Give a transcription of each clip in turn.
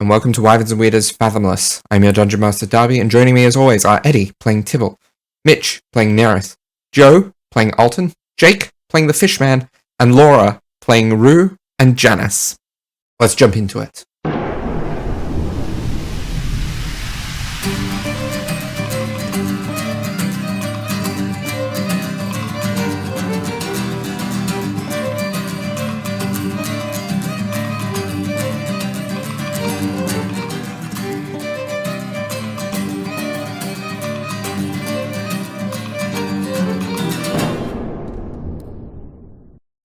and welcome to Wyverns and Weirdos Fathomless. I'm your Dungeon Master Darby, and joining me as always are Eddie, playing Tibble, Mitch, playing Nerys, Joe, playing Alton, Jake, playing the Fishman, and Laura, playing Rue and Janus. Let's jump into it.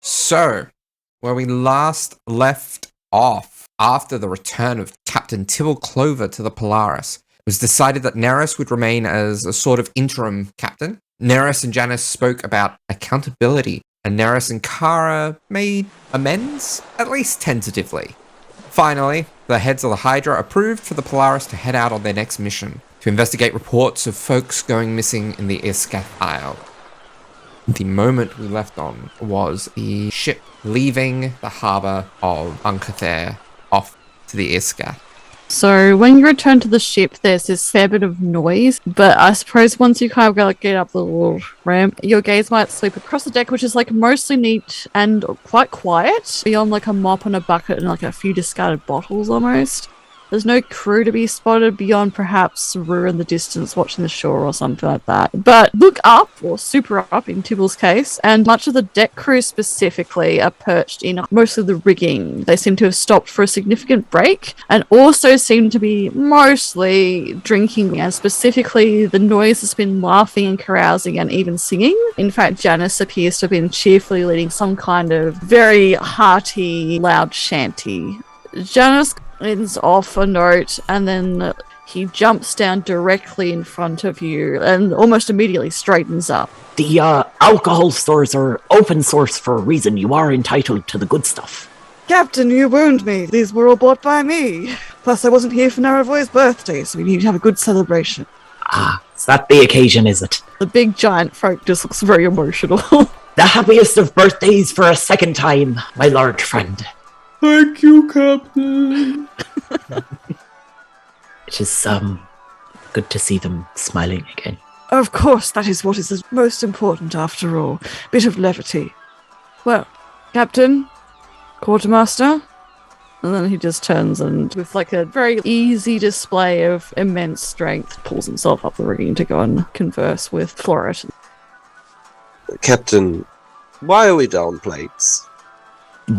So, where we last left off, after the return of Captain Tibble Clover to the Polaris, it was decided that Nerys would remain as a sort of interim captain. Nerys and Janus spoke about accountability, and Nerys and Kara made amends, at least tentatively. Finally, the heads of the Hydra approved for the Polaris to head out on their next mission, to investigate reports of folks going missing in the 𝗖𝗔𝗦𝗧 Isle. The moment we left on was the ship leaving the harbour of 𝗖𝗔𝗦𝗧 off to the 𝗖𝗔𝗦𝗧. So when you return to the ship, there's this fair bit of noise, but I suppose once you kind of get up the little ramp, your gaze might sweep across the deck, which is like mostly neat and quite quiet, beyond like a mop and a bucket and like a few discarded bottles almost. There's no crew to be spotted beyond perhaps Rue in the distance watching the shore or something like that. But look up, or super up in Tibble's case, and much of the deck crew specifically are perched in most of the rigging. They seem to have stopped for a significant break and also seem to be mostly drinking, and specifically the noise has been laughing and carousing and even singing. In fact, Janus appears to have been cheerfully leading some kind of very hearty, loud shanty. Janus ends off a note and then he jumps down directly in front of you and almost immediately straightens up. The alcohol stores are open source for a reason. You are entitled to the good stuff. Captain, you wound me. These were all bought by me. Plus, I wasn't here for Naravoy's birthday, so we need to have a good celebration. Ah, is that the occasion, is it? The big giant folk just looks very emotional. The happiest of birthdays for a second time, my large friend. Thank you, Captain. It is good to see them smiling again. Of course, that is what is most important after all. Bit of levity. Well, Captain, Quartermaster, and then he just turns and with like a very easy display of immense strength pulls himself up the rigging to go and converse with Floret. Captain, why are we down plates?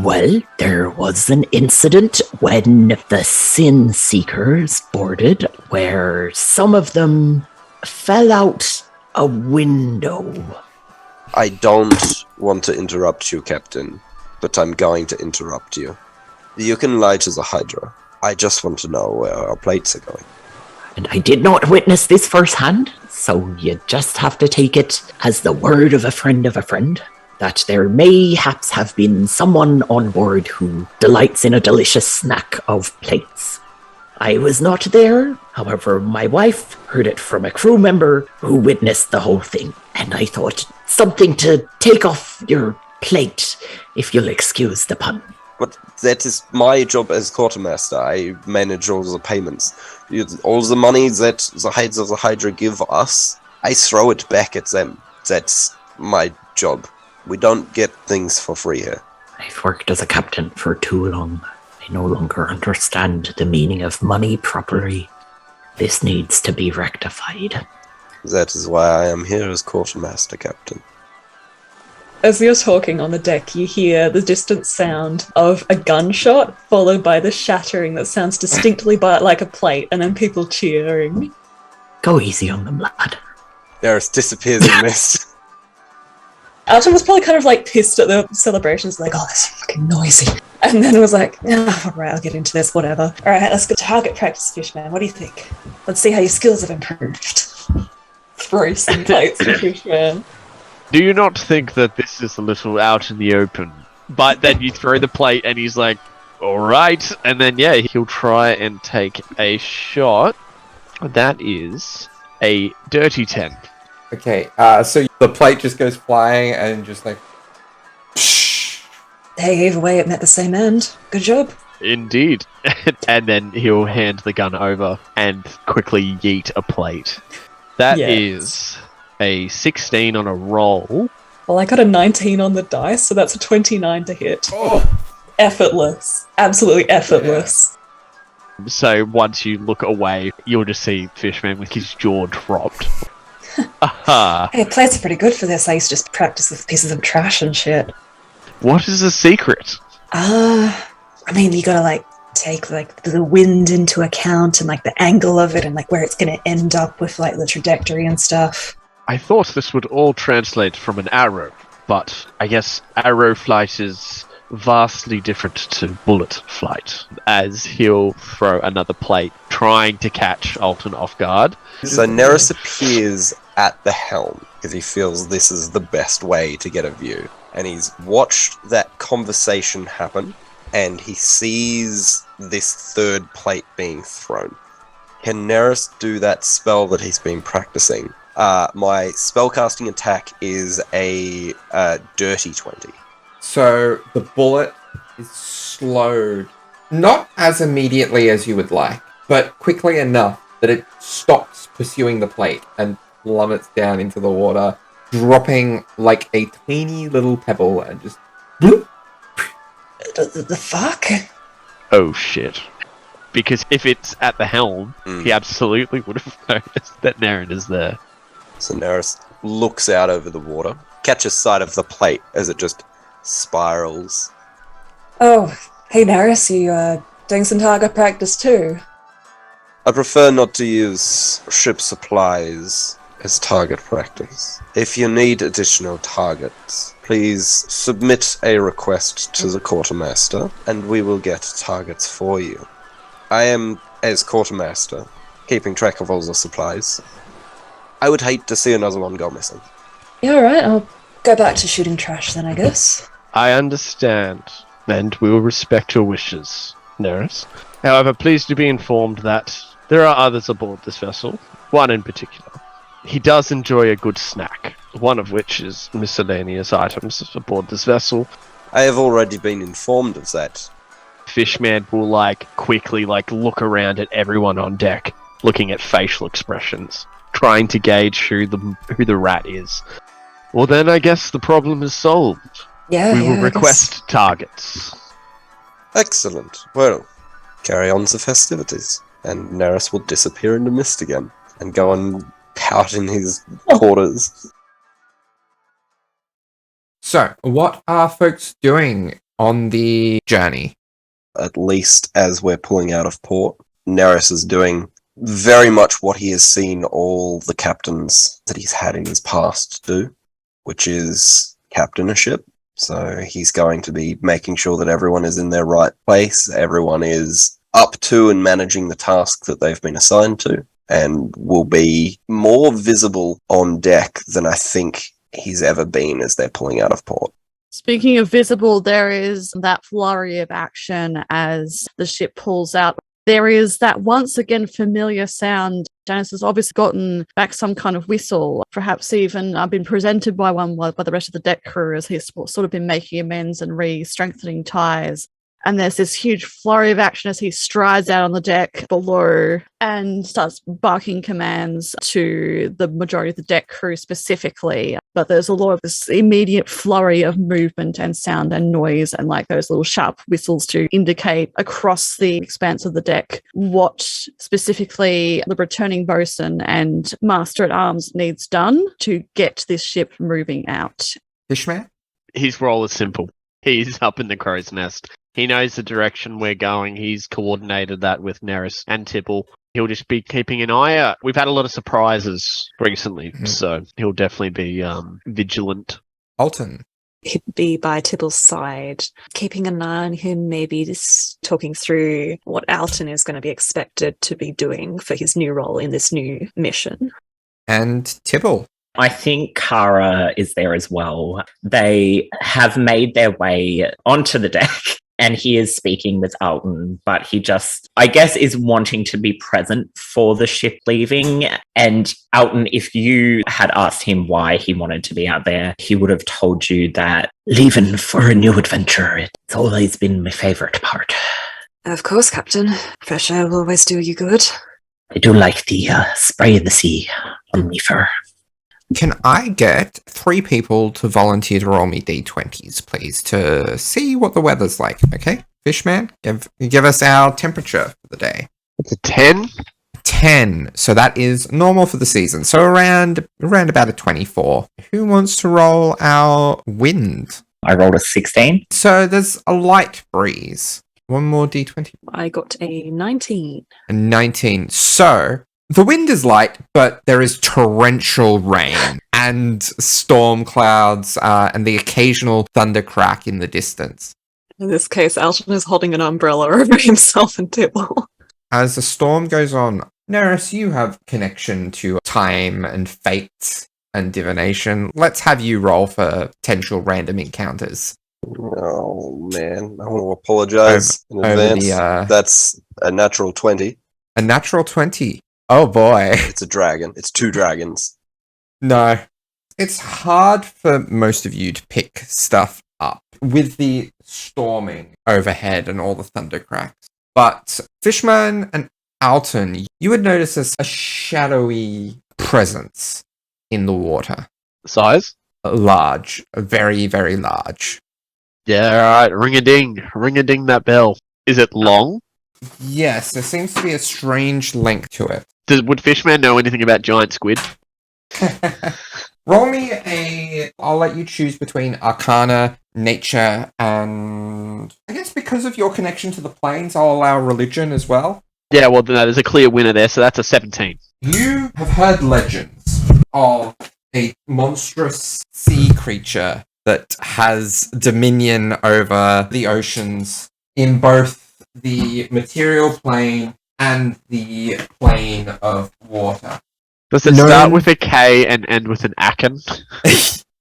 Well, there was an incident when the Sin Seekers boarded where some of them fell out a window. I don't want to interrupt you, Captain, but I'm going to interrupt you. You can lie to the Hydra. I just want to know where our plates are going. And I did not witness this firsthand, so you just have to take it as the word of a friend that there mayhaps have been someone on board who delights in a delicious snack of plates. I was not there, however, my wife heard it from a crew member who witnessed the whole thing, and I thought something to take off your plate, if you'll excuse the pun. But that is my job as Quartermaster. I manage all the payments. All the money that the heads of the Hydra give us, I throw it back at them. That's my job. We don't get things for free here. I've worked as a captain for too long. I no longer understand the meaning of money properly. This needs to be rectified. That is why I am here as Quartermaster, Captain. As you're talking on the deck, you hear the distant sound of a gunshot, followed by the shattering that sounds distinctly like a plate, and then people cheering. Go easy on them, lad. Nerys disappears in mist. Alton was probably kind of like pissed at the celebrations, like, oh, that's fucking noisy. And then was like, alright, I'll get into this, whatever. Alright, let's go target practice, Fishman. What do you think? Let's see how your skills have improved. Throw some plates to Fishman. Do you not think that this is a little out in the open? But then you throw the plate and he's like, alright. And then, yeah, he'll try and take a shot. That is a dirty 10. Okay, so the plate just goes flying and just like... Hey, either way, it met the same end. Good job. Indeed. And then he'll hand the gun over and quickly yeet a plate. That is a 16 on a roll. Well, I got a 19 on the dice, so that's a 29 to hit. Oh. Effortless. Absolutely effortless. So once you look away, you'll just see Fishman with his jaw dropped. Aha. Hey, plates are pretty good for this. I used to just practice with pieces of trash and shit. What is the secret? I mean, you gotta, like, take, like, the wind into account and, like, the angle of it and, like, where it's gonna end up with, like, the trajectory and stuff. I thought this would all translate from an arrow, but I guess arrow flight is vastly different to bullet flight, as he'll throw another plate, trying to catch Alton off guard. So Nerys appears at the helm, because he feels this is the best way to get a view. And he's watched that conversation happen, and he sees this third plate being thrown. Can Nerys do that spell that he's been practicing? My spellcasting attack is a dirty 20. So the bullet is slowed, not as immediately as you would like, but quickly enough that it stops pursuing the plate and plummets down into the water, dropping like a tiny little pebble and just... bloop. The fuck? Oh shit. Because if it's at the helm, he absolutely would have noticed that Naren is there. So Nerys looks out over the water, catches sight of the plate as it just spirals. Oh, hey Nerys, you doing some target practice too? I prefer not to use ship supplies as target practice. If you need additional targets, please submit a request to the Quartermaster, and we will get targets for you. I am, as Quartermaster, keeping track of all the supplies. I would hate to see another one go missing. Yeah, alright, I'll go back to shooting trash then, I guess. I understand, and we will respect your wishes, Nerys. However, please do be informed that there are others aboard this vessel, one in particular. He does enjoy a good snack, one of which is miscellaneous items aboard this vessel. I have already been informed of that. Fishman will quickly look around at everyone on deck, looking at facial expressions, trying to gauge who the rat is. Well then I guess the problem is solved. Yeah, we will I request targets. Excellent. Well, carry on the festivities. And Nerys will disappear in the mist again and go and pout in his quarters. So, what are folks doing on the journey? At least as we're pulling out of port, Nerys is doing very much what he has seen all the captains that he's had in his past do, which is captain a ship. So he's going to be making sure that everyone is in their right place, everyone is up to and managing the task that they've been assigned to, and will be more visible on deck than I think he's ever been as they're pulling out of port. Speaking of visible, there is that flurry of action as the ship pulls out. There is that once again familiar sound. Janus has obviously gotten back some kind of whistle, perhaps even been presented by one by the rest of the deck crew as he's sort of been making amends and re-strengthening ties. And there's this huge flurry of action as he strides out on the deck below and starts barking commands to the majority of the deck crew specifically. But there's a lot of this immediate flurry of movement and sound and noise and those little sharp whistles to indicate across the expanse of the deck what specifically the returning bosun and master at arms needs done to get this ship moving out. Fishman? His role is simple. He's up in the crow's nest. He knows the direction we're going. He's coordinated that with Nerys and Tibble. He'll just be keeping an eye out. We've had a lot of surprises recently, so he'll definitely be vigilant. Alton? He'd be by Tibble's side, keeping an eye on him, maybe just talking through what Alton is going to be expected to be doing for his new role in this new mission. And Tibble? I think Kara is there as well. They have made their way onto the deck. And he is speaking with Alton, but he just, I guess, is wanting to be present for the ship leaving. And Alton, if you had asked him why he wanted to be out there, he would have told you that leaving for a new adventure, it's always been my favourite part. Of course, Captain. Fresh air will always do you good. I do like the spray of the sea on me fur. Can I get 3 people to volunteer to roll me d20s, please, to see what the weather's like, okay? Fishman, give us our temperature for the day. It's a 10. 10. So that is normal for the season. So around about a 24. Who wants to roll our wind? I rolled a 16. So there's a light breeze. One more d20. I got a 19. A 19. So the wind is light, but there is torrential rain and storm clouds and the occasional thunder crack in the distance. In this case, Alton is holding an umbrella over himself and Tibble. As the storm goes on, Nerys, you have connection to time and fate and divination. Let's have you roll for potential random encounters. Oh, man. I want to apologize in advance. That's a natural 20. A natural 20. Oh, boy. It's a dragon. It's 2 dragons. No. It's hard for most of you to pick stuff up with the storming overhead and all the thunder cracks. But Fishman and Alton, you would notice a shadowy presence in the water. Size? Large. Very, very large. Yeah, alright. Ring-a-ding that bell. Is it long? Yes, there seems to be a strange length to it. Would Fishman know anything about giant squid? Roll me I'll let you choose between Arcana, Nature, and I guess because of your connection to the planes, I'll allow Religion as well. Yeah, well, no, there's a clear winner there, so that's a 17. You have heard legends of a monstrous sea creature that has dominion over the oceans in both the material plane and the plane of water. Does it start with a K and end with an Aken?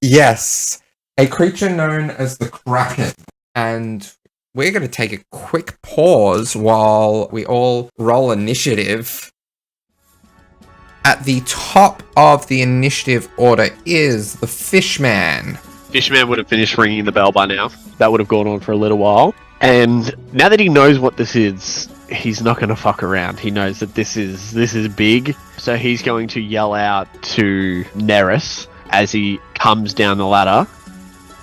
Yes. A creature known as the Kraken. And we're going to take a quick pause while we all roll initiative. At the top of the initiative order is the Fishman. Fishman would have finished ringing the bell by now. That would have gone on for a little while. And now that he knows what this is, he's not going to fuck around. He knows that this is big. So he's going to yell out to Nerys as he comes down the ladder.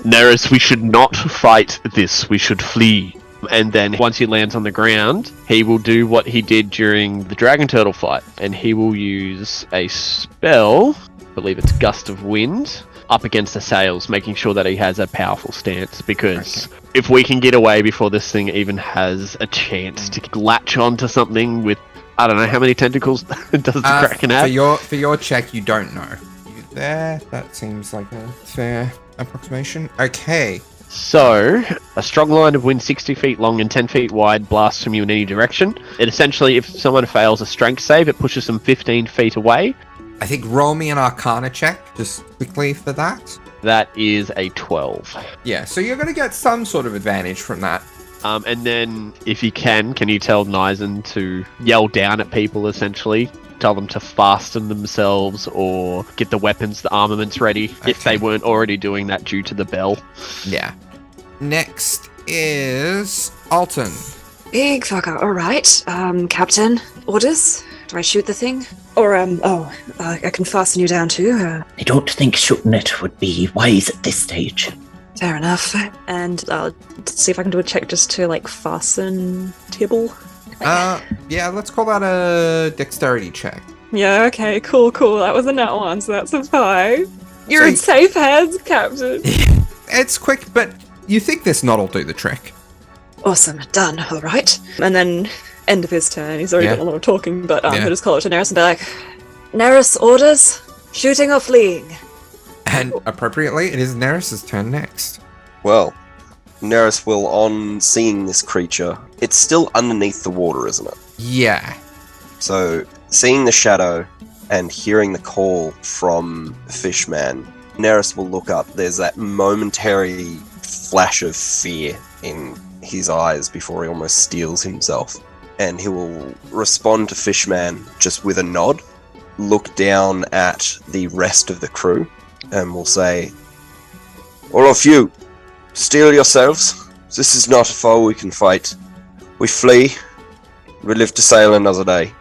Nerys, we should not fight this. We should flee. And then once he lands on the ground, he will do what he did during the Dragon Turtle fight. And he will use a spell, I believe it's Gust of Wind, up against the sails, making sure that he has a powerful stance. Because if we can get away before this thing even has a chance to latch onto something with, I don't know, how many tentacles does the Kraken have? For your check, you don't know. You there? That seems like a fair approximation. Okay. So, a strong line of wind 60 feet long and 10 feet wide blasts from you in any direction. It essentially, if someone fails a strength save, it pushes them 15 feet away. I think roll me an Arcana check, just quickly for that. That is a 12. Yeah, so you're going to get some sort of advantage from that. And then, if you can you tell 𝗖𝗔𝗦𝗧 to yell down at people, essentially? Tell them to fasten themselves or get the weapons, the armaments ready, if they weren't already doing that due to the bell. Yeah. Next is Alton. Big fucker. All right. Captain, orders? Do I shoot the thing? Or, I can fasten you down too. I don't think shooting it would be wise at this stage. Fair enough. And I'll see if I can do a check just to, fasten Tibble. Yeah, let's call that a dexterity check. Yeah, okay, cool. That was a nat 1, so that's a 5. You're in safe hands, Captain. It's quick, but you think this knot will do the trick. Awesome, done, alright. And then, end of his turn, he's already done a lot of talking, but he'll just call it to Nerys and be like, Nerys, orders? Shooting or fleeing? And appropriately, it is Nerys' turn next. Well, Nerys will, on seeing this creature, it's still underneath the water, isn't it? Yeah. So, seeing the shadow and hearing the call from Fishman, Nerys will look up. There's that momentary flash of fear in his eyes before he almost steals himself. And he will respond to Fishman just with a nod, look down at the rest of the crew, and will say, all of you, steel yourselves. This is not a foe we can fight. We flee, we live to sail another day,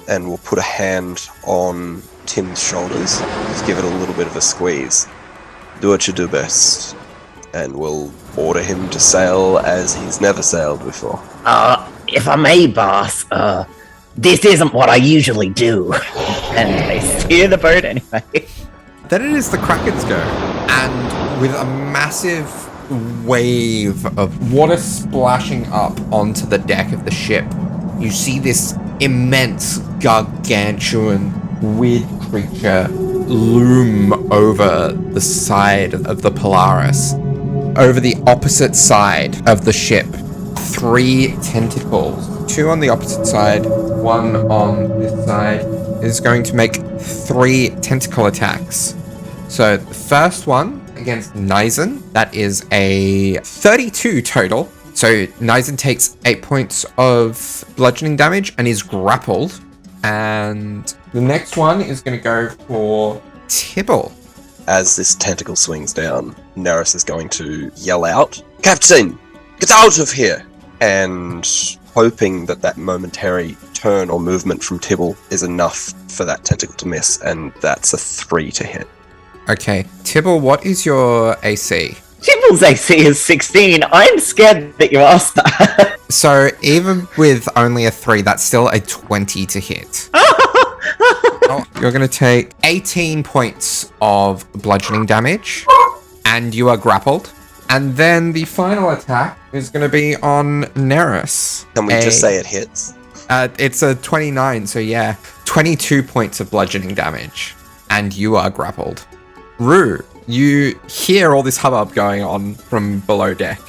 and we'll put a hand on Tim's shoulders, just give it a little bit of a squeeze. Do what you do best, and we'll order him to sail as he's never sailed before. If I may, boss, this isn't what I usually do. And I steer the boat anyway. Then it is the Kraken's go, and with a massive wave of water splashing up onto the deck of the ship, you see this immense, gargantuan, weird creature loom over the side of the Polaris. Over the opposite side of the ship, 3 tentacles, 2 on the opposite side, 1 on this side, is going to make 3 tentacle attacks. So the first one against 𝗖𝗔𝗦𝗧, that is a 32 total. So 𝗖𝗔𝗦𝗧 takes 8 points of bludgeoning damage and is grappled. And the next one is going to go for Tibble. As this tentacle swings down, Nerys is going to yell out, "Captain, get out of here!" And hoping that that momentary turn or movement from Tibble is enough for that tentacle to miss, and that's a 3 to hit. Okay, Tibble, what is your AC? Tibble's AC is 16. I'm scared that you asked that. So even with only a 3, that's still a 20 to hit. Oh, you're going to take 18 points of bludgeoning damage, and you are grappled. And then the final attack is going to be on Nerys. Can we just say it hits? It's a 29, so yeah, 22 points of bludgeoning damage, and you are grappled. Rue, you hear all this hubbub going on from below deck.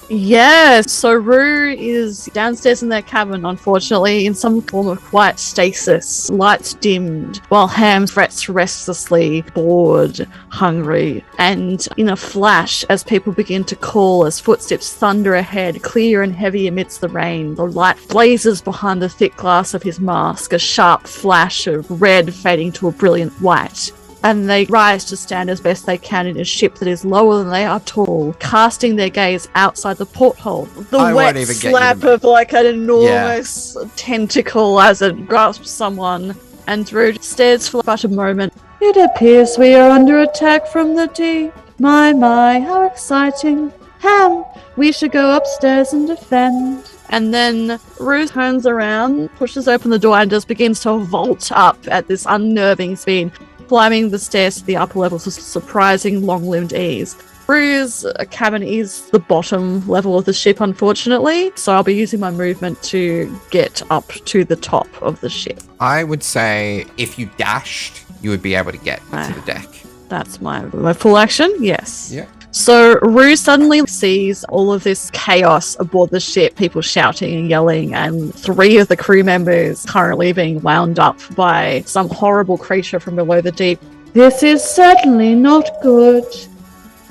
Yes, so Rue is downstairs in their cabin, unfortunately, in some form of quiet stasis, lights dimmed, while Ham frets restlessly, bored, hungry, and in a flash, as people begin to call, as footsteps thunder ahead, clear and heavy amidst the rain, the light blazes behind the thick glass of his mask, a sharp flash of red fading to a brilliant white. And they rise to stand as best they can in a ship that is lower than they are tall, casting their gaze outside the porthole. The wet slap of like an enormous tentacle as it grasps someone, and Rue stares for but a moment. It appears we are under attack from the deep. My, how exciting. Ham, we should go upstairs and defend. And then Rue turns around, pushes open the door, and just begins to vault up at this unnerving speed, climbing the stairs to the upper levels with surprising long-limbed ease. Rue's cabin is the bottom level of the ship, unfortunately, so I'll be using my movement to get up to the top of the ship. I would say if you dashed, you would be able to get to the deck. That's my full action, yes. Yeah. So Rue suddenly sees all of this chaos aboard the ship, people shouting and yelling, and 3 of the crew members currently being wound up by some horrible creature from below the deep. This is certainly not good.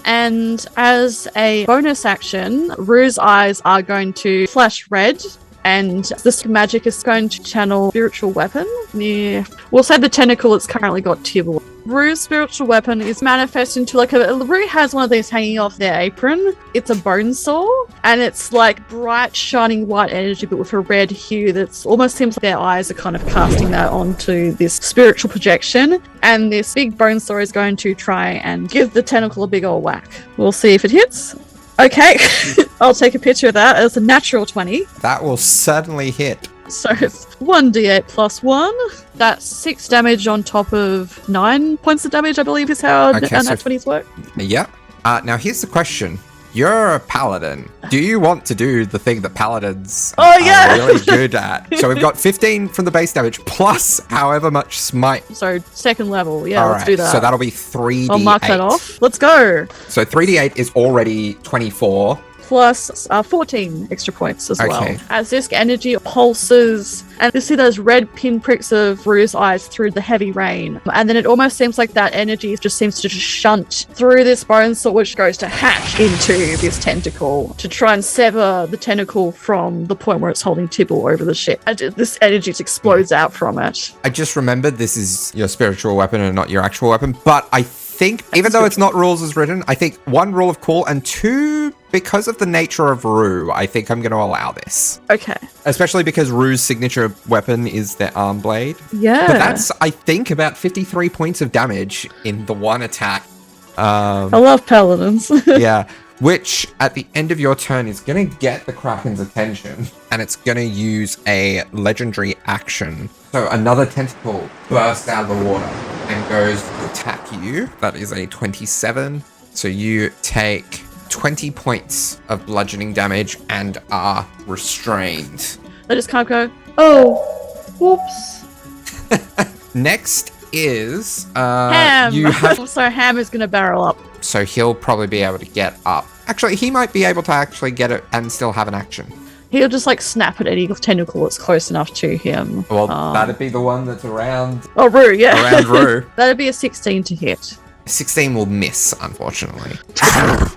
And as a bonus action, Rue's eyes are going to flash red, and this magic is going to channel spiritual weapon. Yeah. We'll say the tentacle it's currently got Tibble. Rue's spiritual weapon is manifest into Rue has one of these hanging off their apron. It's a bone saw, and it's like bright, shining white energy, but with a red hue that's almost seems like their eyes are kind of casting that onto this spiritual projection. And this big bone saw is going to try and give the tentacle a big old whack. We'll see if it hits. Okay, I'll take a picture of that. It's a natural 20. That will certainly hit. So it's 1d8 plus 1. That's 6 damage on top of 9 points of damage, I believe is how nat 20s work. Yeah. Now here's the question. You're a paladin. Do you want to do the thing that paladins are really good at? So we've got 15 from the base damage plus however much smite. So second level, yeah, All let's right, do that. So that'll be 3d8. I'll mark that off. Let's go. So 3d8 is already 24. Plus 14 extra points as well. Okay. As this energy pulses, and you see those red pinpricks of Rue's eyes through the heavy rain. And then it almost seems like that energy just seems to just shunt through this bone saw, which goes to hack into this tentacle to try and sever the tentacle from the point where it's holding Tibble over the ship. And this energy just explodes out from it. I just remembered this is your spiritual weapon and not your actual weapon, but I think, even though it's not rules as written, I think 1 rule of cool and 2 Because of the nature of Rue, I think I'm going to allow this. Okay. Especially because Rue's signature weapon is their arm blade. Yeah. But that's, I think, about 53 points of damage in the one attack. I love paladins. Yeah. Which, at the end of your turn, is going to get the Kraken's attention. And it's going to use a legendary action. So another tentacle bursts out of the water and goes to attack you. That is a 27. So you take 20 points of bludgeoning damage and are restrained. I just can't go, oh, whoops. Next is Ham. you have So Ham is going to barrel up. so he'll probably be able to get up. Actually, he might be able to actually get it and still have an action. He'll just like snap at any tentacle that's close enough to him. Well, that'd be the one that's around Rue, yeah. around Rue. That'd be a 16 to hit. 16 will miss, unfortunately. I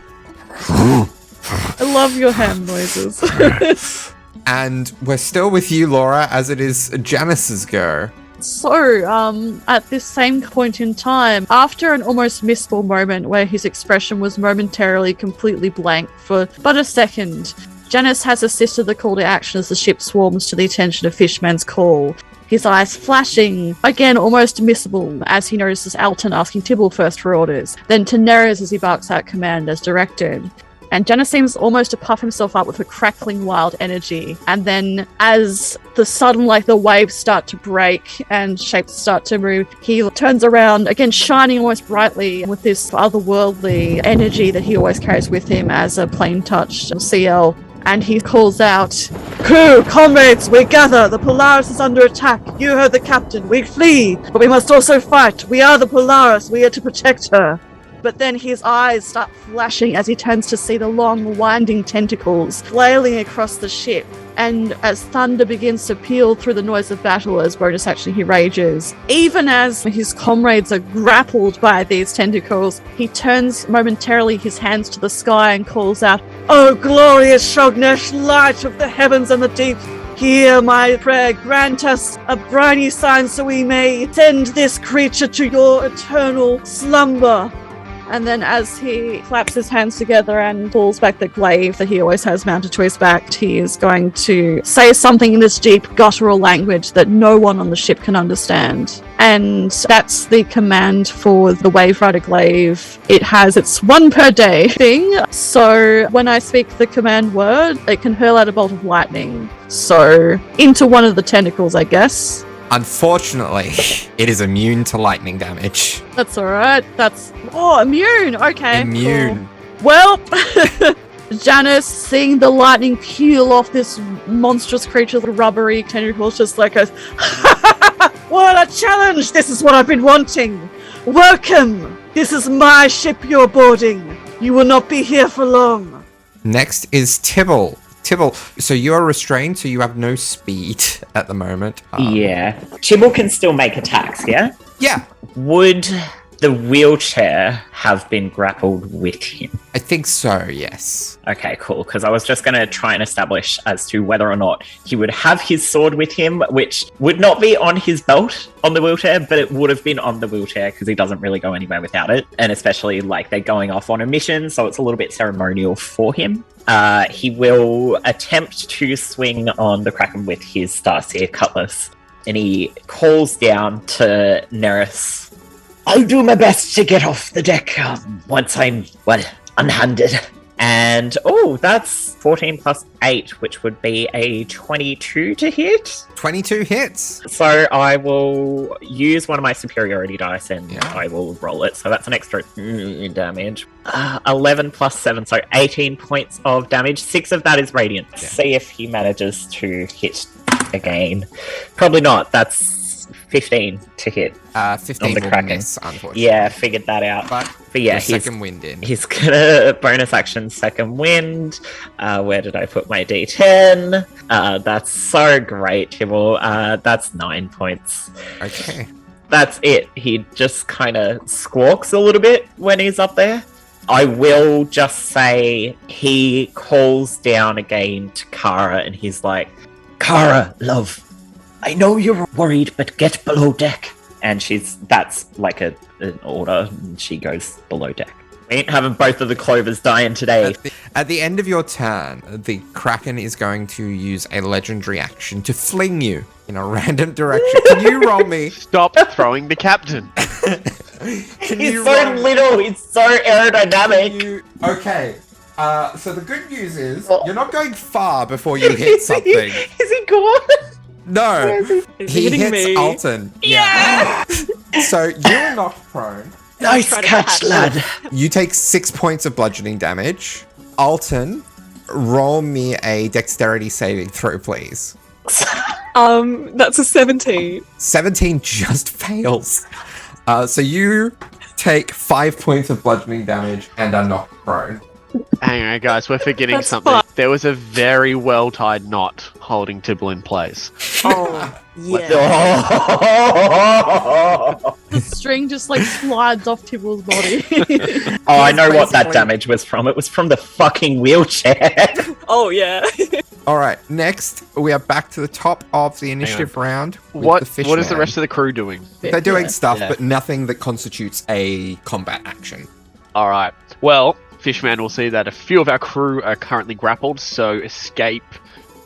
love your ham noises. And we're still with you, Laura, as it is Janus's go. So, at this same point in time, after an almost missable moment where his expression was momentarily completely blank for but a second, Janus has assisted the call to action as the ship swarms to the attention of Fishman's call. His eyes flashing, again almost missable, as he notices Alton asking Tibble first for orders, then to Nerys as he barks out command as directed. And Janus seems almost to puff himself up with a crackling wild energy. And then as the waves start to break and shapes start to move, he turns around, again shining almost brightly with this otherworldly energy that he always carries with him as a plane-touched CL. And he calls out, Crew, comrades, we gather. The Polaris is under attack. You heard the captain. We flee, but we must also fight. We are the Polaris. We are to protect her. but then his eyes start flashing as he turns to see the long, winding tentacles flailing across the ship. And as thunder begins to peal through the noise of battle, as Bonus actually he rages, even as his comrades are grappled by these tentacles, he turns momentarily his hands to the sky and calls out, "O glorious Shognesh, light of the heavens and the deep, hear my prayer, grant us a briny sign so we may send this creature to your eternal slumber." And then as he claps his hands together and pulls back the glaive that he always has mounted to his back, he is going to say something in this deep guttural language that no one on the ship can understand. And that's the command for the Wave Rider glaive. It has its 1 per day thing, so when I speak the command word, it can hurl out a bolt of lightning. So, into one of the tentacles, I guess. Unfortunately, it is immune to lightning damage. That's alright. Immune! Okay. Immune. Cool. Well, Janus, seeing the lightning peel off this monstrous creature's rubbery tentacles, just like a What a challenge! This is what I've been wanting. Welcome! This is my ship you're boarding. You will not be here for long. Next is Tibble. Tibble, so you are restrained, so you have no speed at the moment. Yeah. Tibble can still make attacks, yeah? Yeah, Would the wheelchair have been grappled with him? I think so, yes. Okay, cool. Because I was just going to try and establish as to whether or not he would have his sword with him, which would not be on his belt on the wheelchair, but it would have been on the wheelchair because he doesn't really go anywhere without it. And especially like they're going off on a mission, so it's a little bit ceremonial for him. He will attempt to swing on the Kraken with his Starseer Cutlass. And he calls down to Nerys, "I'll do my best to get off the deck once I'm, unhanded." And, that's 14 plus 8, which would be a 22 to hit. 22 hits. So I will use one of my superiority dice and I will roll it. So that's an extra damage. 11 plus 7, so 18 points of damage. 6 of that is radiant. Yeah. See if he manages to hit again. Probably not. That's 15 to hit. 15 on the will Kraken. miss, unfortunately. Yeah, figured that out. But yeah, the he's second wind in. He's gonna bonus action second wind. Where did I put my D10? That's so great, Tibble. That's 9 points. Okay. That's it. He just kind of squawks a little bit when he's up there. I will just say he calls down again to Kara and he's like, "Kara, love, I know you're worried, but get below deck." And that's like an order, and she goes below deck. Ain't having both of the clovers dying today. At the end of your turn, the Kraken is going to use a legendary action to fling you in a random direction. Can you roll me? Stop throwing the captain. He's so little, he's so aerodynamic. Okay. So the good news is you're not going far before you hit something. Is he gone? No, he hits me. Alton. Yeah. So you're knocked prone. Nice catch, lad. You take 6 points of bludgeoning damage. Alton, roll me a dexterity saving throw, please. That's a 17. 17 just fails. So you take 5 points of bludgeoning damage and are knocked prone. Hang on, guys, we're forgetting That's something. fine. There was a very well-tied knot holding Tibble in place. Oh, yeah. The string just like slides off Tibble's body. Oh, I know what that damage was from. It was from the fucking wheelchair. Oh, yeah. All right, next we are back to the top of the initiative round. with What the is the fishman. rest of the crew doing? They're doing stuff, Yeah. but nothing that constitutes a combat action. All right. Well, Fishman will see that a few of our crew are currently grappled, so escape,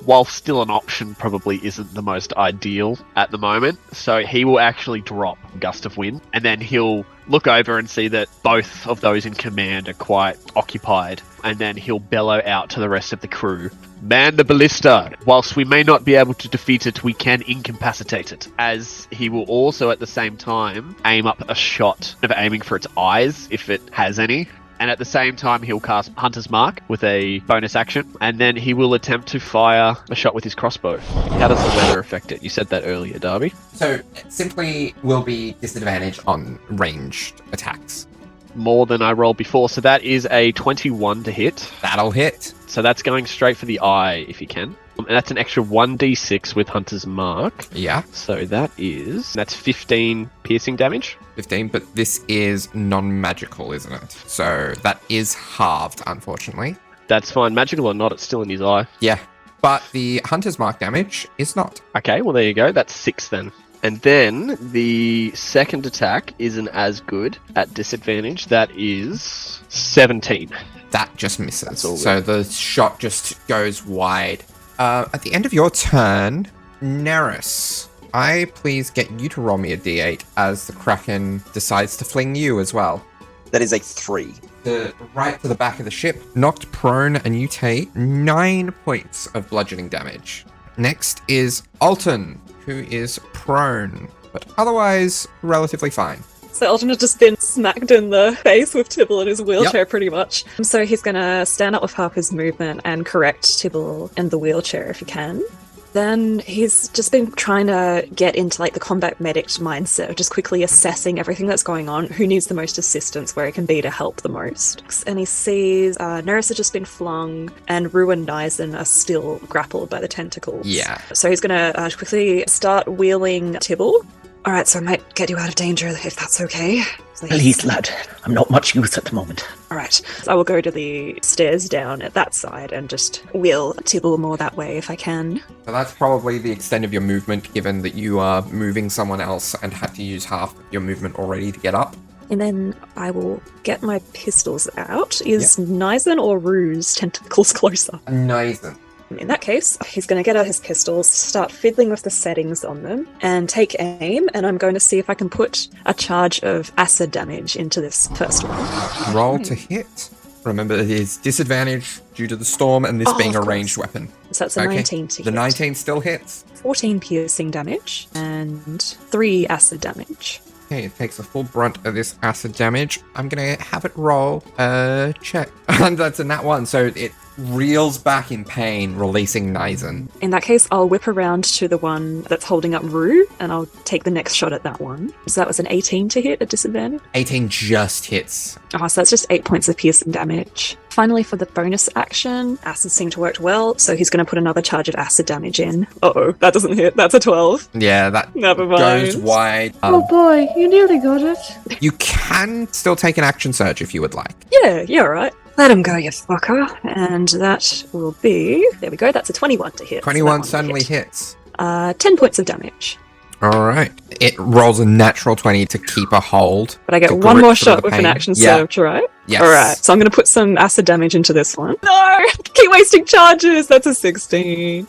while still an option, probably isn't the most ideal at the moment. So he will actually drop Gust of Wind, and then he'll look over and see that both of those in command are quite occupied, and then he'll bellow out to the rest of the crew. Man the ballista. Whilst we may not be able to defeat it, we can incapacitate it. As he will also at the same time aim up a shot of aiming for its eyes, if it has any. And at the same time, he'll cast Hunter's Mark with a bonus action, and then he will attempt to fire a shot with his crossbow. How does the weather affect it? You said that earlier, Darby. So it simply will be disadvantage on ranged attacks. More than I rolled before, so that is a 21 to hit. That'll hit. So that's going straight for the eye, if you can. And that's an extra 1d6 with Hunter's Mark. Yeah, So that's 15 piercing damage. 15, but this is non-magical, isn't it? So that is halved, unfortunately. That's fine. Magical or not, it's still in his eye. Yeah, but the Hunter's Mark damage is not. Okay, well, there you go. That's 6 then. And then the second attack isn't as good at disadvantage. That is 17. That just misses. all So the shot just goes wide. At the end of your turn, Nerys, I please get you to roll me a d8 as the Kraken decides to fling you as well. That is a 3. Right to the back of the ship, knocked prone, and you take 9 points of bludgeoning damage. Next is Alton, who is prone, but otherwise relatively fine. So Alton has just been smacked in the face with Tibble in his wheelchair, pretty much. So he's going to stand up with half his movement and correct Tibble in the wheelchair if he can. Then he's just been trying to get into like the combat medic mindset of just quickly assessing everything that's going on, who needs the most assistance, where he can be to help the most. And he sees Nerys has just been flung, and Rue and 𝗖𝗔𝗦𝗧 are still grappled by the tentacles. Yeah. So he's going to quickly start wheeling Tibble. All right, so I might get you out of danger if that's okay. Please, lad. I'm not much use at the moment. All right, so I will go to the stairs down at that side and just wheel Tibble more that way if I can. So that's probably the extent of your movement, given that you are moving someone else and had to use half of your movement already to get up. And then I will get my pistols out. Is 𝗖𝗔𝗦𝗧 or Rue's tentacles closer? 𝗖𝗔𝗦𝗧. In that case, he's going to get out his pistols, start fiddling with the settings on them, and take aim, and I'm going to see if I can put a charge of acid damage into this first one. Roll to hit. Remember, it is disadvantage due to the storm and this being a of ranged course. weapon. So that's a 19 to The hit. 19 still hits. 14 piercing damage, and 3 acid damage. Okay, it takes the full brunt of this acid damage. I'm going to have it roll a check. And that's a nat 1, so it reels back in pain, releasing 𝗖𝗔𝗦𝗧. In that case, I'll whip around to the one that's holding up Rue, and I'll take the next shot at that one. So that was an 18 to hit at disadvantage. 18 just hits. Oh, so that's just 8 points of piercing damage. Finally, for the bonus action, acid seemed to work well, so he's going to put another charge of acid damage in. Uh-oh, that doesn't hit. That's a 12. Yeah, that Never mind. goes wide. Oh boy, you nearly got it. You can still take an action surge if you would like. Yeah, all right. Let him go, you fucker. And that will be... There we go, that's a 21 to hit. So that 21 one will suddenly hit. hits. 10 points of damage. All right. It rolls a natural 20 to keep a hold. But I get to one grip more through shot the with an pain. action Yeah. surge, right? Yes. All right, so I'm going to put some acid damage into this one. No! Keep wasting charges! That's a 16.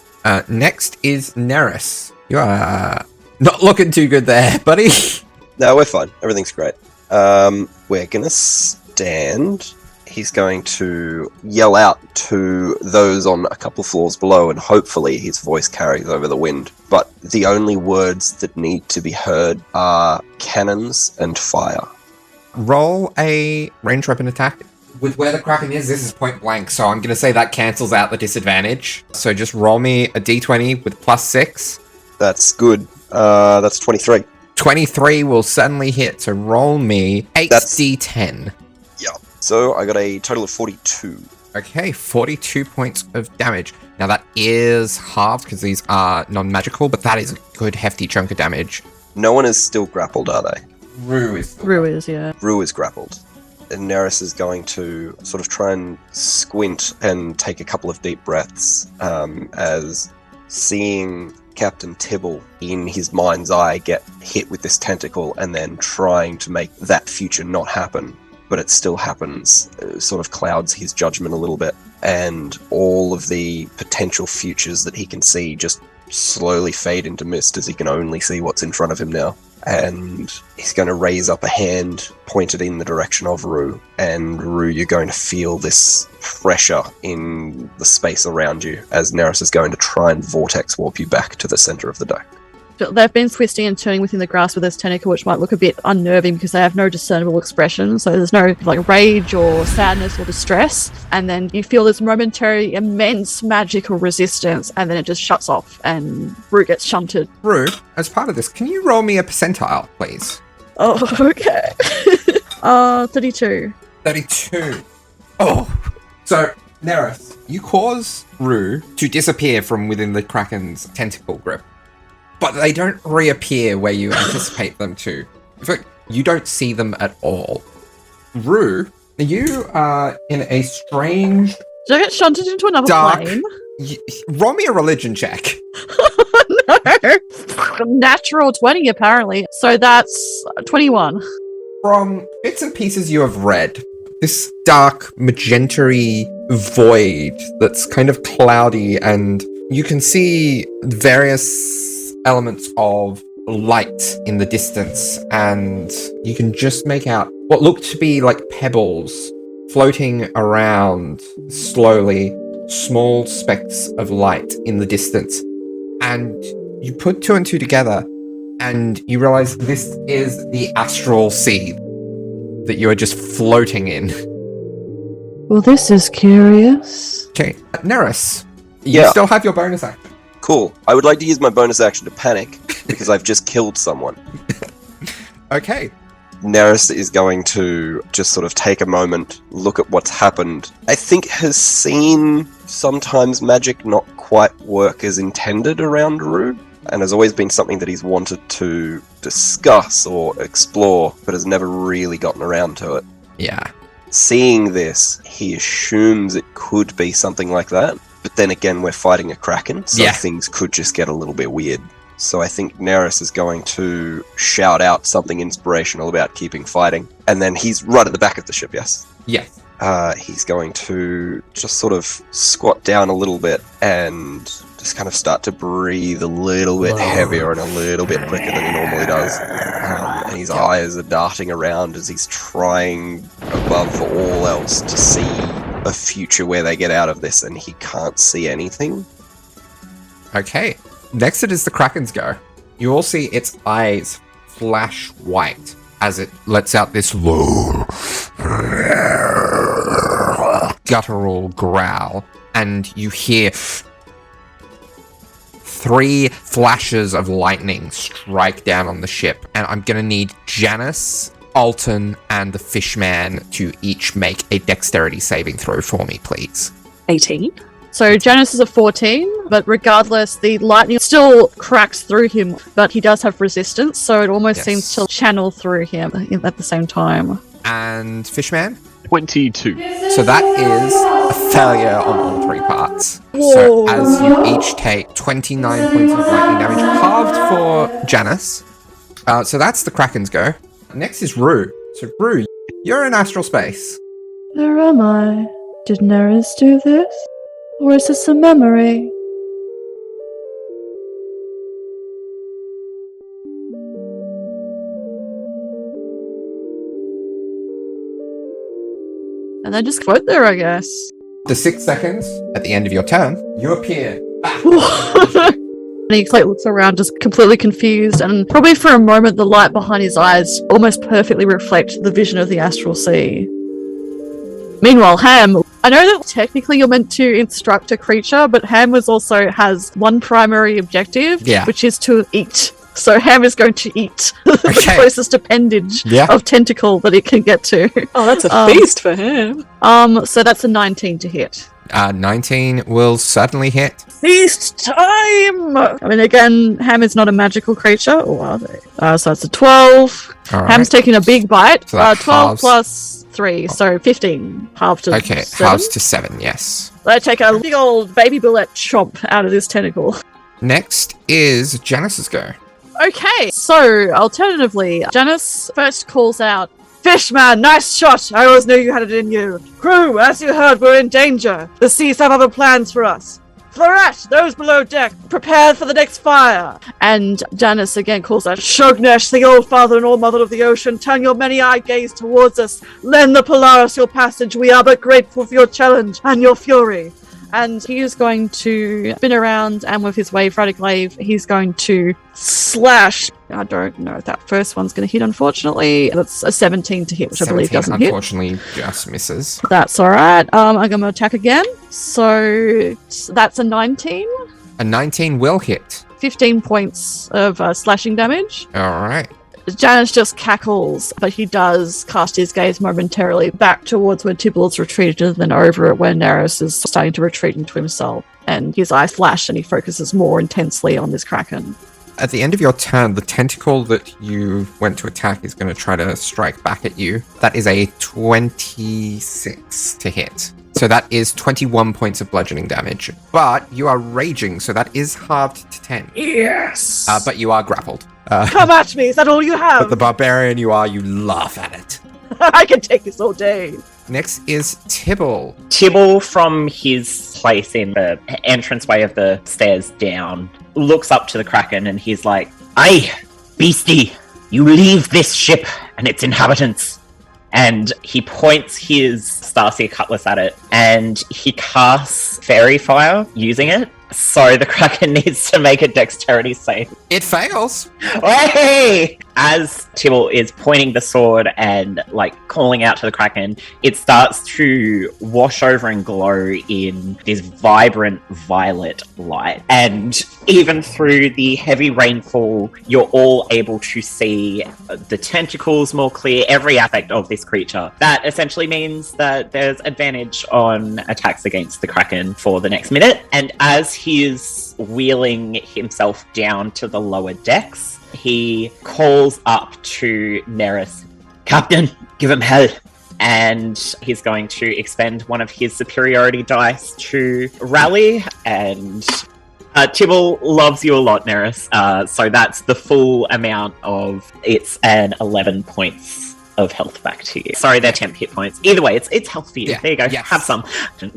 Next is Nerys. You are not looking too good there, buddy. No, we're fine. Everything's great. We're gonna stand. He's going to yell out to those on a couple floors below, and hopefully his voice carries over the wind. But the only words that need to be heard are cannons and fire. Roll a ranged weapon attack. With where the Kraken is, this is point blank, so I'm going to say that cancels out the disadvantage. So just roll me a d20 with +6. That's good. That's 23. 23 will certainly hit, so roll me 8d10. Yeah. So I got a total of 42. Okay, 42 points of damage. Now that is halved because these are non-magical, but that is a good hefty chunk of damage. No one is still grappled, are they? Rue is. Rue is, yeah. Rue is grappled. And Nerys is going to sort of try and squint and take a couple of deep breaths as seeing Captain Tibble in his mind's eye get hit with this tentacle and then trying to make that future not happen. But it still happens, sort of clouds his judgment a little bit. And all of the potential futures that he can see just slowly fade into mist as he can only see what's in front of him now. And he's going to raise up a hand pointed in the direction of Rue. And Rue, you're going to feel this pressure in the space around you as Nerys is going to try and vortex warp you back to the center of the deck. They've been twisting and turning within the grass with this tentacle, which might look a bit unnerving because they have no discernible expression. So there's no like rage or sadness or distress. And then you feel this momentary immense magical resistance, and then it just shuts off and Rue gets shunted. Rue, as part of this, can you roll me a percentile, please? Oh, okay. 32. 32. Oh. So, Nerys, you cause Rue to disappear from within the Kraken's tentacle grip. But they don't reappear where you anticipate them to. In fact, you don't see them at all. Rue, you are in a strange... Did I get shunted into another dark... plane? Roll me a religion check. No. Natural 20, apparently. So that's 21. From bits and pieces you have read, this dark, magenta-y void that's kind of cloudy, and you can see various elements of light in the distance, and you can just make out what look to be like pebbles floating around slowly, small specks of light in the distance. And you put two and two together, and you realize this is the astral sea that you are just floating in. Well, this is curious. Okay, Nerys, you Yeah. still have your bonus action. Cool. I would like to use my bonus action to panic because I've just killed someone. Okay. Nerys is going to just sort of take a moment, look at what's happened. I think has seen sometimes magic not quite work as intended around Rue, and has always been something that he's wanted to discuss or explore, but has never really gotten around to it. Yeah. Seeing this, he assumes it could be something like that, but then again, we're fighting a Kraken, so things could just get a little bit weird. So I think Nerys is going to shout out something inspirational about keeping fighting. And then he's right at the back of the ship, yes? Yes. He's going to just sort of squat down a little bit and just kind of start to breathe a little bit heavier and a little bit quicker than he normally does. And his eyes are darting around as he's trying above all else to see a future where they get out of this, and he can't see anything. Okay. Next it is the Kraken's go. You all see its eyes flash white as it lets out this low guttural growl, and you hear 3 flashes of lightning strike down on the ship. And I'm gonna need Janus, Alton, and the Fishman to each make a dexterity saving throw for me, please. 18. So Janus is a 14, but regardless, the lightning still cracks through him, but he does have resistance, so it almost seems to channel through him at the same time. And Fishman? 22. So that is a failure on all 3 parts. So as you each take 29 points of lightning damage, halved for Janus. So that's the Kraken's go. Next is Rue. So Rue, you're in astral space. Where am I? Did Nerys do this? Or is this a memory? And then just float there, I guess. The 6 seconds at the end of your turn, you appear back. And he looks around just completely confused, and probably for a moment the light behind his eyes almost perfectly reflect the vision of the astral sea. Meanwhile, Ham, I know that technically you're meant to instruct a creature, but Ham has one primary objective, which is to eat. So Ham is going to eat the closest appendage of tentacle that it can get to. Oh, that's a feast for him. So that's a 19 to hit. 19 will certainly hit. Feast time! I mean, again, Ham is not a magical creature, or are they? So that's a 12. All Ham's right. taking a big bite. So that 12 halves. plus 3, so 15. Half to 7. Halves to 7, yes. I take a big old baby bullet chomp out of this tentacle. Next is Janus's go. Okay, so alternatively, Janus first calls out, "Fishman, nice shot! I always knew you had it in you. Crew, as you heard, we're in danger. The seas have other plans for us. Floret, those below deck, prepare for the next fire." And Janus again calls out, "Shognesh, the old father and all mother of the ocean, turn your many-eyed gaze towards us. Lend the Polaris your passage. We are but grateful for your challenge and your fury." And he is going to spin around, and with his wave rider glaive, he's going to slash. I don't know if that first one's going to hit, unfortunately. That's a 17 to hit, which I believe doesn't hit. Unfortunately, just misses. That's all right. I'm going to attack again. So that's a 19. A 19 will hit. 15 points of slashing damage. All right. Janus just cackles, but he does cast his gaze momentarily back towards where Tibble has retreated, and then over at where Nerys is starting to retreat into himself. And his eyes flash, and he focuses more intensely on this Kraken. At the end of your turn, the tentacle that you went to attack is going to try to strike back at you. That is a 26 to hit. So that is 21 points of bludgeoning damage. But you are raging, so that is halved to 10. Yes! But you are grappled. Come at me, is that all you But have? the barbarian you are, you laugh at it. I can take this all day. Next is Tibble. Tibble, from his place in the entranceway of the stairs down, looks up to the Kraken and he's like, "Aye, beastie, you leave this ship and its inhabitants." And he points his Starseer cutlass at it, and he casts Fairy Fire using it. So the Kraken needs to make a dexterity save. It fails. Hey! As Tibble is pointing the sword and calling out to the Kraken, it starts to wash over and glow in this vibrant violet light. And even through the heavy rainfall, you're all able to see the tentacles more clear, every aspect of this creature. That essentially means that there's advantage on attacks against the Kraken for the next minute. And as he is wheeling himself down to the lower decks, he calls up to Nerys, "Captain, give him hell." And he's going to expend one of his superiority dice to rally. And Tibble loves you a lot, Nerys. So that's the full amount of, it's an 11 points of health back to you. Sorry, they're temp hit points. Either way, it's health for you. Yeah, There you go. yes. Have some.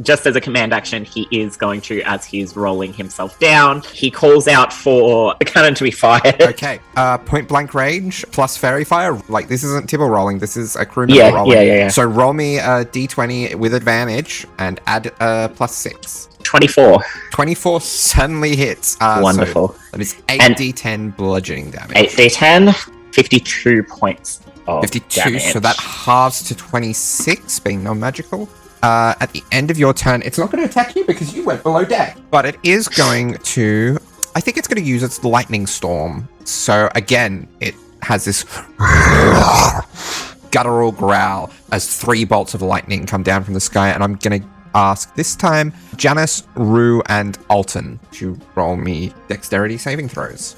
Just as a command action, he is going to, as he's rolling himself down, he calls out for the cannon to be fired. Okay. Point blank range plus fairy fire. This isn't Tibble rolling. This is a crew member rolling. Yeah. So roll me a d20 with advantage and add +6. 24. 24 suddenly hits. Wonderful. So that is And 8d10 bludgeoning damage. 8d10, 52 points of 52, damage. so that halves to 26, being non-magical. At the end of your turn, it's not going to attack you because you went below deck, but it is going to, I think it's going to use its lightning storm. So again, it has this guttural growl as 3 bolts of lightning come down from the sky, and I'm going to ask this time Janus, Rue, and Alton to roll me dexterity saving throws.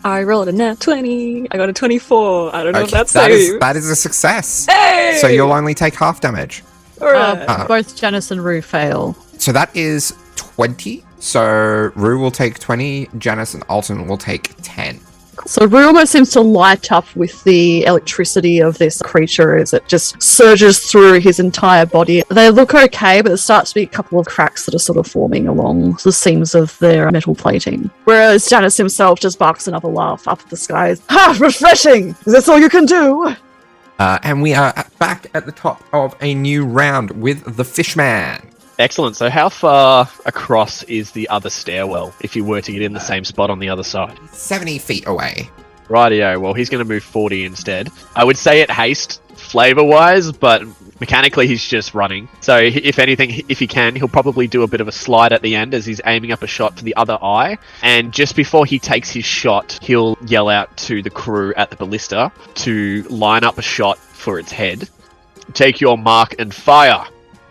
I rolled a nat 20. I got a 24. I don't know if that's that safe. that is a success. Hey! So you'll only take half damage. Alright. Both Janus and Rue fail. So that is 20. So Rue will take 20, Janus and Alton will take 10. So Rue almost seems to light up with the electricity of this creature as it just surges through his entire body. They look okay, but there starts to be a couple of cracks that are sort of forming along the seams of their metal plating. Whereas Janus himself just barks another laugh up at the skies. Ha! Refreshing! Is this all you can do? And we are back at the top of a new round with the Fishman. Excellent. So how far across is the other stairwell if you were to get in the same spot on the other side? 70 feet away. Rightio. Well, he's going to move 40 instead. I would say at haste, flavor-wise, but mechanically he's just running. So if anything, if he can, he'll probably do a bit of a slide at the end as he's aiming up a shot for the other eye. And just before he takes his shot, he'll yell out to the crew at the ballista to line up a shot for its head. Take your mark and fire.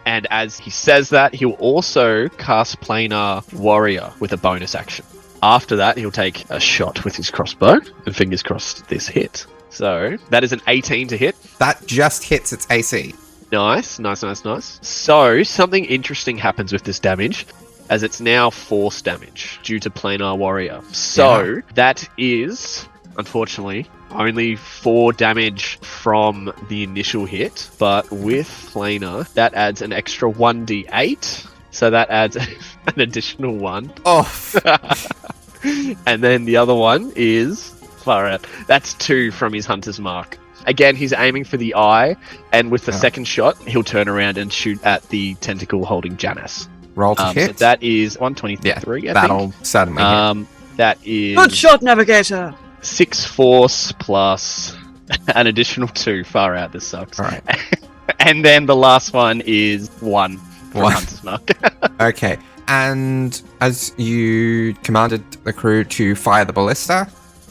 And as he says that, he'll also cast Planar Warrior with a bonus action. After that, he'll take a shot with his crossbow, and fingers crossed this hit. So, that is an 18 to hit. That just hits its AC. Nice. So, something interesting happens with this damage, as it's now force damage due to Planar Warrior. So, That is, unfortunately, only 4 damage from the initial hit, but with Planar, that adds an extra 1d8, so that adds an additional 1. Oh. And then the other one is far out. That's 2 from his hunter's mark. Again, he's aiming for the eye, and with the second shot, he'll turn around and shoot at the tentacle holding Janus. Roll to hit. So that is 123, I that'll think. certainly hit. That is... Good shot, Navigator! 6 force plus an additional 2. Far out, this sucks. All right. And then the last one is 1 from hunter's mark. Okay. And as you commanded the crew to fire the ballista,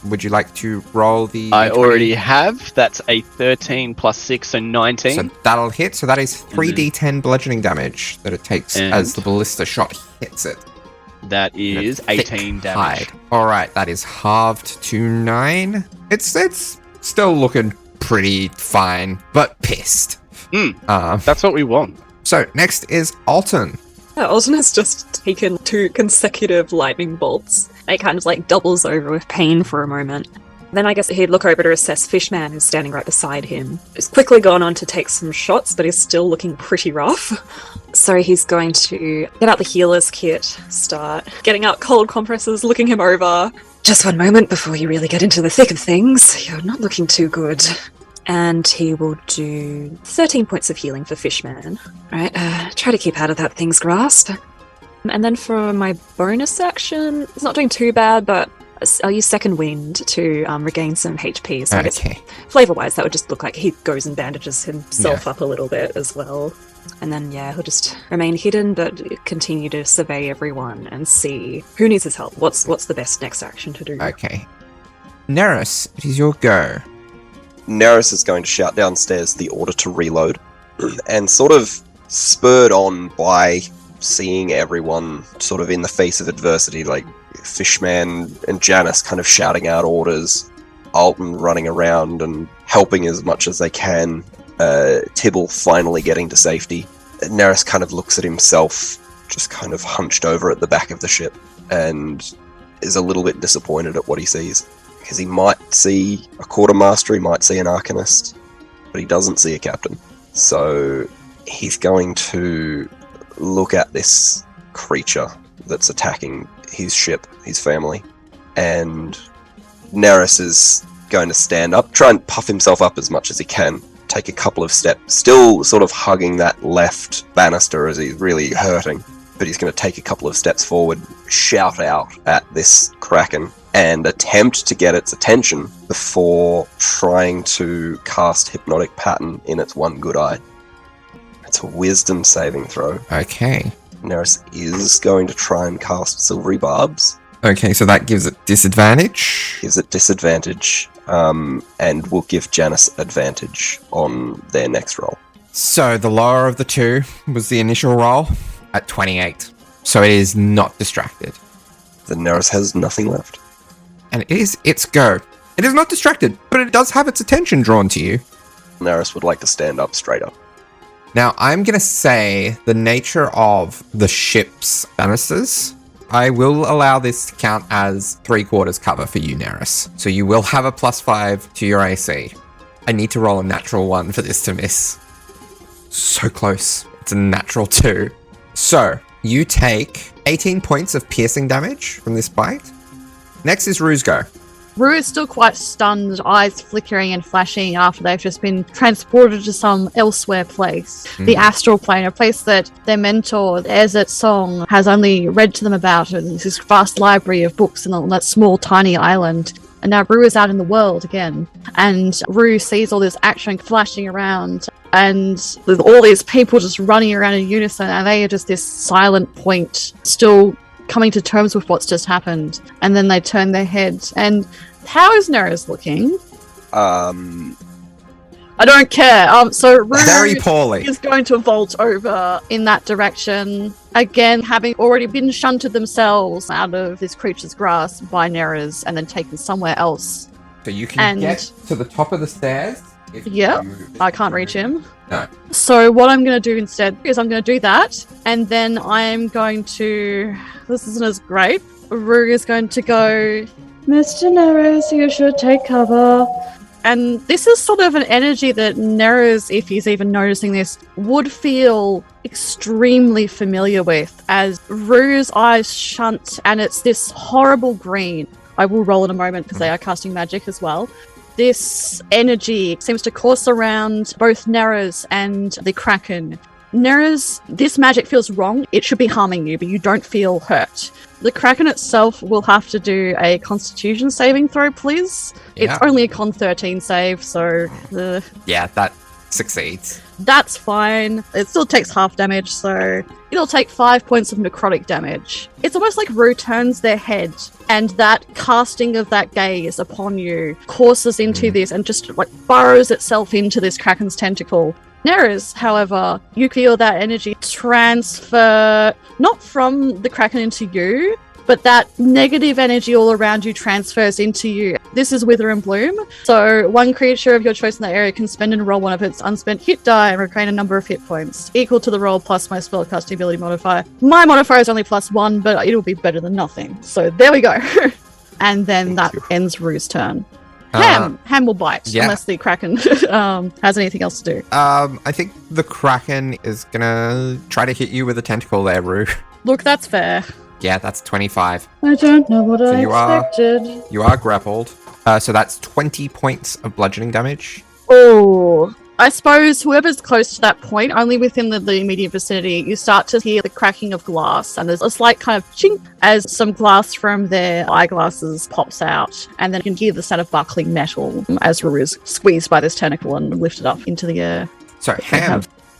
would you like to roll the... I already have. That's a 13 plus 6, so 19. So that'll hit. So that is 3d10 bludgeoning damage that it takes as the ballista shot hits it. That is 18 damage. All right, that is halved to 9. It's still looking pretty fine, but pissed. That's what we want. So next is Alton. Alton has just taken 2 consecutive lightning bolts. It kind of like doubles over with pain for a moment. Then I guess he'd look over to assess Fishman, who's standing right beside him. He's quickly gone on to take some shots, but he's still looking pretty rough. So he's going to get out the healer's kit, start getting out cold compresses, looking him over. Just one moment before you really get into the thick of things. You're not looking too good. And he will do 13 points of healing for Fishman. Alright, try to keep out of that thing's grasp. And then for my bonus action, it's not doing too bad, but I'll use Second Wind to regain some HP. So I guess flavor-wise, that would just look like he goes and bandages himself up a little bit as well. And then, he'll just remain hidden, but continue to survey everyone and see who needs his help. What's the best next action to do? Okay. Nerys, it is your go. Nerys is going to shout downstairs the order to reload, and sort of spurred on by seeing everyone sort of in the face of adversity, like Fishman and Janus kind of shouting out orders, Alton running around and helping as much as they can, Tibble finally getting to safety. Nerys kind of looks at himself, just kind of hunched over at the back of the ship, and is a little bit disappointed at what he sees. Because he might see a quartermaster, he might see an arcanist, but he doesn't see a captain. So he's going to look at this creature that's attacking his ship, his family, and Nerys is going to stand up, try and puff himself up as much as he can, take a couple of steps, still sort of hugging that left banister as he's really hurting, but he's going to take a couple of steps forward, shout out at this Kraken, and attempt to get its attention before trying to cast Hypnotic Pattern in its one good eye. It's a wisdom saving throw. Okay. Nerys is going to try and cast Silvery Barbs. Okay, so that gives it disadvantage. Gives it disadvantage, and will give Janus advantage on their next roll. So the lower of the two was the initial roll at 28. So it is not distracted. The Nerys has nothing left. And it is its go. It is not distracted, but it does have its attention drawn to you. Nerys would like to stand up straight up. Now, I'm going to say the nature of the ship's banisters I will allow this to count as 3/4 cover for you, Nerys. So you will have a +5 to your AC. I need to roll a natural 1 for this to miss. So close. It's a natural 2. So you take 18 points of piercing damage from this bite. Next is Rue's go. Rue is still quite stunned, eyes flickering and flashing after they've just been transported to some elsewhere place. The astral plane, a place that their mentor, 𝗖𝗔𝗦𝗧, has only read to them about, and this vast library of books on that small, tiny island. And now Rue is out in the world again. And Rue sees all this action flashing around, and with all these people just running around in unison, and they are just this silent point, still coming to terms with what's just happened. And then they turn their heads. And how is Nerys looking? I don't care. So Rue Very poorly. is going to vault over in that direction. Again, having already been shunted themselves out of this creature's grasp by Nerys and then taken somewhere else. So you can get to the top of the stairs. Yep. I can't reach him. No. So what I'm going to do instead is I'm going to do that, and then I'm going to... This isn't as great. Rue is going to go, Mr. Nerys, you should take cover. And this is sort of an energy that Nerys, if he's even noticing this, would feel extremely familiar with, as Rue's eyes shunt, and it's this horrible green. I will roll in a moment because they are casting magic as well. This energy seems to course around both Nerys and the Kraken. Nerys, this magic feels wrong. It should be harming you, but you don't feel hurt. The Kraken itself will have to do a Constitution saving throw, please. Yeah. It's only a Con 13 save, so... Yeah, that succeeds. That's fine. It still takes half damage, so it'll take 5 points of necrotic damage. It's almost like Rue turns their head, and that casting of that gaze upon you courses into this and just like burrows itself into this Kraken's tentacle. Nerys, however, you feel that energy transfer not from the Kraken into you, but that negative energy all around you transfers into you. This is Wither and Bloom. So one creature of your choice in that area can spend and roll one of its unspent hit die and regain a number of hit points equal to the roll plus my spellcasting ability modifier. My modifier is only +1, but it'll be better than nothing. So there we go. And then that ends Rue's turn. Ham will bite, unless the Kraken has anything else to do. I think the Kraken is gonna try to hit you with a tentacle there, Rue. Look, that's fair. Yeah, that's 25. I don't know what I expected. You are grappled. So that's 20 points of bludgeoning damage. Oh, I suppose whoever's close to that point, only within the immediate vicinity, you start to hear the cracking of glass, and there's a slight kind of chink as some glass from their eyeglasses pops out, and then you can hear the sound of buckling metal as Rue is squeezed by this tentacle and lifted up into the air. So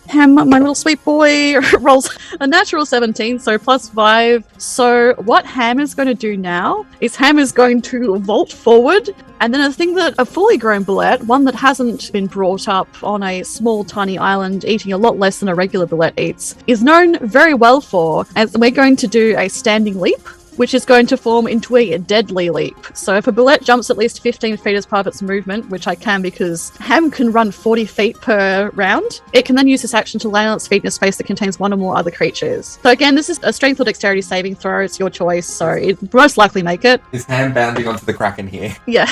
Ham, my little sweet boy, rolls a natural 17, so +5. So what Ham is going to do now is Ham is going to vault forward, and then I think that a fully grown bullet, one that hasn't been brought up on a small tiny island eating a lot less than a regular bullet eats, is known very well for, as we're going to do a standing leap, which is going to form into a deadly leap. So if a bullet jumps at least 15 feet as part of its movement, which I can because Ham can run 40 feet per round, it can then use this action to land on its feet in a space that contains one or more other creatures. So again, this is a strength or dexterity saving throw. It's your choice, so it most likely make it. Is Ham bounding onto the Kraken here? Yeah.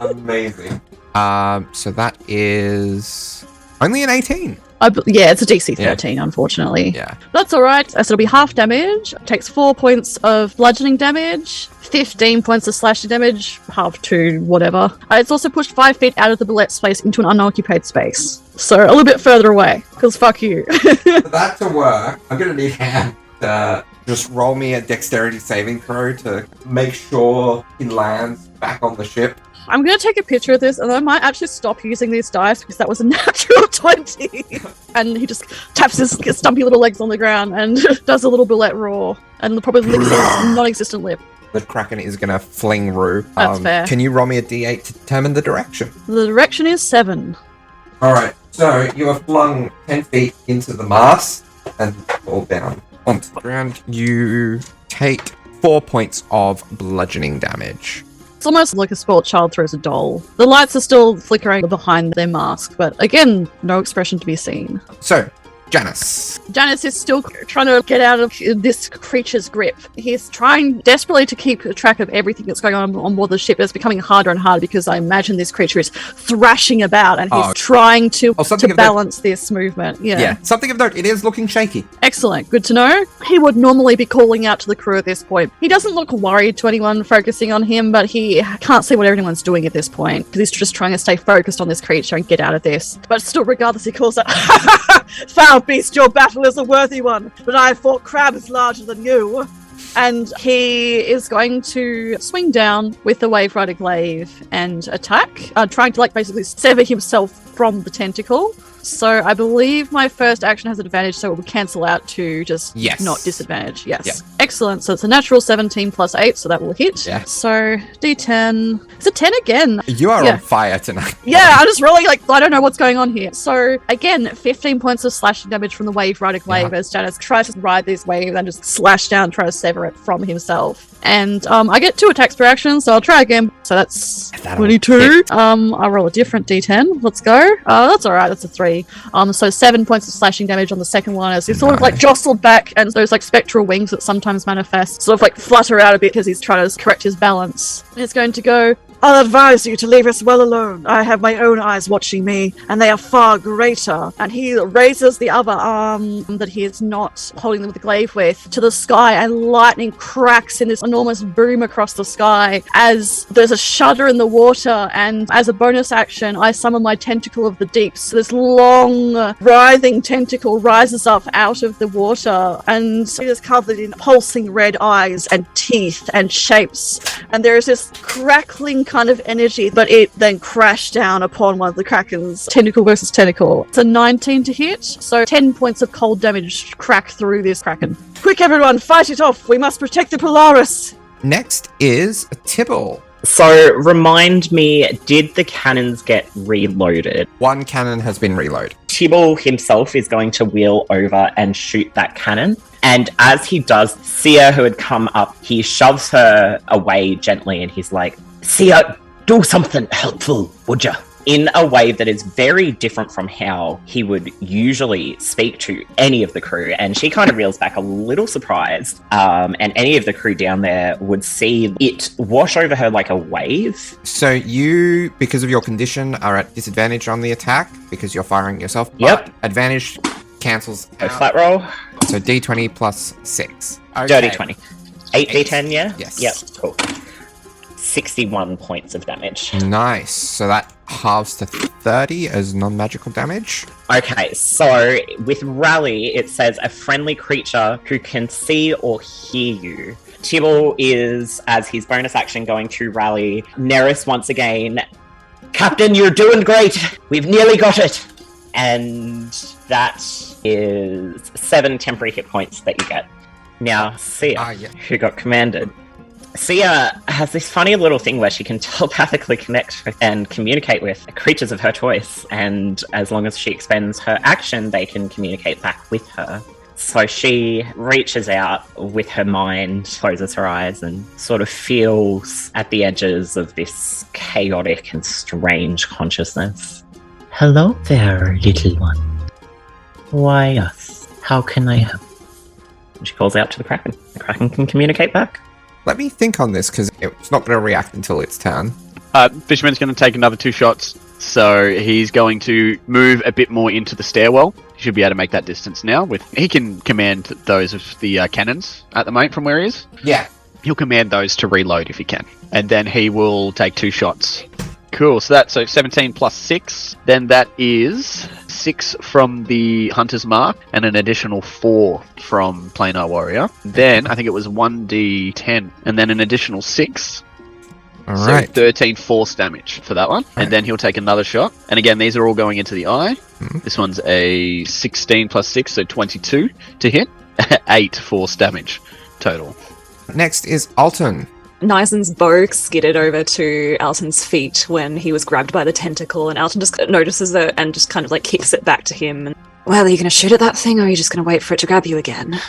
Amazing. So that is only an 18. Yeah, it's a DC 13, unfortunately. Yeah. That's alright. So it'll be half damage. It takes 4 points of bludgeoning damage, 15 points of slashing damage, half to whatever. It's also pushed 5 feet out of the bullet space into an unoccupied space. So a little bit further away, because fuck you. For that to work, I'm going to need Ham to just roll me a dexterity saving throw to make sure he lands back on the ship. I'm going to take a picture of this, and I might actually stop using these dice because that was a natural 20. And he just taps his stumpy little legs on the ground and does a little bullet roar and probably licks his non-existent lip. The Kraken is going to fling Rue. That's fair. Can you roll me a d8 to determine the direction? The direction is 7. Alright, so you are flung 10 feet into the mast and fall down onto the ground. You take 4 points of bludgeoning damage. It's almost like a spoiled child throws a doll. The lights are still flickering behind their mask, but again, no expression to be seen. So, Janus. Janus is still trying to get out of this creature's grip. He's trying desperately to keep track of everything that's going on board the ship. It's becoming harder and harder because I imagine this creature is thrashing about and he's trying to balance this movement. Yeah, something of note, it is looking shaky. Excellent, good to know. He would normally be calling out to the crew at this point. He doesn't look worried to anyone focusing on him, but he can't see what everyone's doing at this point because he's just trying to stay focused on this creature and get out of this. But still, regardless, he calls out, "Foul beast, your battle is a worthy one, but I fought crabs larger than you." And he is going to swing down with the Wave Rider Glaive and attack, trying to basically sever himself from the tentacle. So I believe my first action has advantage, so it will cancel out to just not disadvantage. Yes. Yeah. Excellent. So it's a natural 17 plus 8, so that will hit. Yeah. So D10. It's a 10 again. You are on fire tonight. Yeah, I'm just rolling I don't know what's going on here. So again, 15 points of slashing damage from the Wave Rider Glaive as Janus tries to ride this wave and just slash down, try to sever it from himself. And I get 2 attacks per action, so I'll try again. So that's 22. I'll roll a different D10. Let's go. That's alright, that's a 3. So 7 points of slashing damage on the second one as he's sort of jostled back, and those spectral wings that sometimes manifest sort of flutter out a bit because he's trying to correct his balance. It's going to go, "I'll advise you to leave us well alone. I have my own eyes watching me, and they are far greater." And he raises the other arm that he is not holding the glaive with to the sky, and lightning cracks in this enormous boom across the sky as there's a shudder in the water. And as a bonus action, I summon my Tentacle of the Deep. So this long, writhing tentacle rises up out of the water, and it is covered in pulsing red eyes and teeth and shapes. And there is this crackling kind of energy, but it then crashed down upon one of the Kraken's tentacle versus tentacle. It's a 19 to hit, so 10 points of cold damage crack through this Kraken. Quick, everyone, fight it off. We must protect the Polaris. Next is Tibble. So, remind me, did the cannons get reloaded? One cannon has been reloaded. Tibble himself is going to wheel over and shoot that cannon. And as he does, 𝗖𝗔𝗦𝗧, who had come up, he shoves her away gently and he's like, "𝗖𝗔𝗦𝗧, do something helpful, would ya?" In a way that is very different from how he would usually speak to any of the crew. And she kind of reels back a little surprised. And any of the crew down there would see it wash over her like a wave. So you, because of your condition, are at disadvantage on the attack because you're firing yourself. Yep. But advantage cancels A out. flat roll. So D20 plus 6. Okay. Dirty 20. 8 D10, yeah? Yes. Yep, cool. 61 points of damage. Nice. So that halves to 30 as non-magical damage. Okay, so with Rally, it says a friendly creature who can see or hear you. Tibble is, as his bonus action, going to rally Nerys once again. "Captain, you're doing great. We've nearly got it." And that is 7 temporary hit points that you get. Now, 𝗖𝗔𝗦𝗧, who got commanded. 𝗖𝗔𝗦𝗧 has this funny little thing where she can telepathically connect and communicate with creatures of her choice, and as long as she expends her action, they can communicate back with her. So she reaches out with her mind, closes her eyes, and sort of feels at the edges of this chaotic and strange consciousness. "Hello there, little one. Why us? How can I help?" And she calls out to the Kraken. The Kraken can communicate back. Let me think on this because it's not going to react until its turn. Fisherman's going to take another 2 shots, so he's going to move a bit more into the stairwell. He should be able to make that distance now. He can command those of the cannons at the moment from where he is. Yeah. He'll command those to reload if he can, and then he will take 2 shots. Cool, so that's 17 plus 6, then that is 6 from the Hunter's Mark, and an additional 4 from Planar Warrior. Then, I think it was 1d10, and then an additional 6. Alright. So 13 force damage for that one. Right. And then he'll take another shot. And again, these are all going into the eye. This one's a 16 plus 6, so 22 to hit. 8 force damage total. Next is Alton. 𝗖𝗔𝗦𝗧's bow skidded over to Alton's feet when he was grabbed by the tentacle, and Alton just notices it and just kind of kicks it back to him. And, "Well, are you going to shoot at that thing, or are you just going to wait for it to grab you again?"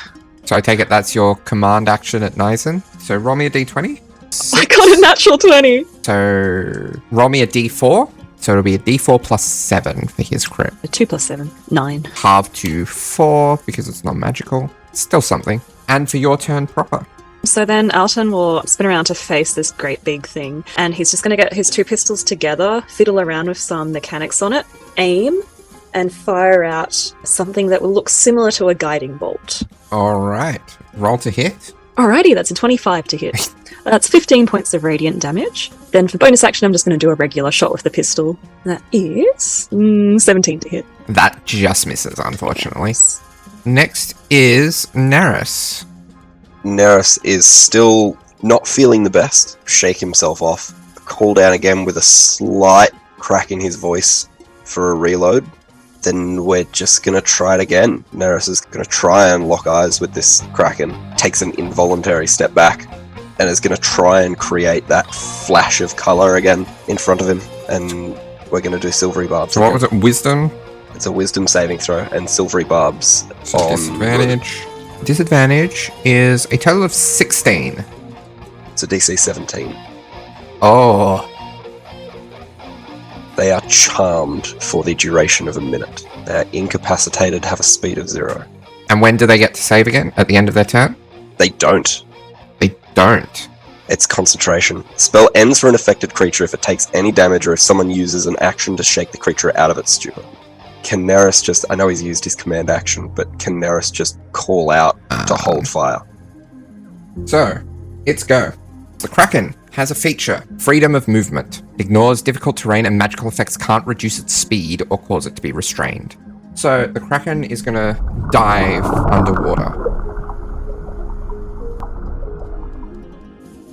So I take it that's your command action at 𝗖𝗔𝗦𝗧. So roll me a d20. I got a natural 20! So roll me a d4. So it'll be a d4 plus 7 for his crit. 2 plus 7, 9. Halved to 4 because it's not magical. Still something. And for your turn proper. So then Alton will spin around to face this great big thing, and he's just going to get his 2 pistols together, fiddle around with some mechanics on it, aim, and fire out something that will look similar to a guiding bolt. Alright. Roll to hit. Alrighty, that's a 25 to hit. That's 15 points of radiant damage. Then for bonus action, I'm just going to do a regular shot with the pistol. That is 17 to hit. That just misses, unfortunately. Next is Nerys. Nerys is still not feeling the best. Shake himself off. Call down again with a slight crack in his voice for a reload. Then we're just going to try it again. Nerys is going to try and lock eyes with this Kraken. Takes an involuntary step back and is going to try and create that flash of colour again in front of him. And we're going to do silvery barbs. So what was it? Wisdom? It's a wisdom saving throw and silvery barbs on disadvantage. Disadvantage is a total of 16. It's a DC 17. Oh. They are charmed for the duration of a minute. They are incapacitated, have a speed of 0. And when do they get to save again? At the end of their turn? They don't. They don't. It's concentration. Spell ends for an affected creature if it takes any damage or if someone uses an action to shake the creature out of its stupor. Can Nerys just... I know he's used his command action, but can Nerys just call out to hold fire? So, it's go. The Kraken has a feature, freedom of movement. Ignores difficult terrain and magical effects can't reduce its speed or cause it to be restrained. So, the Kraken is going to dive underwater.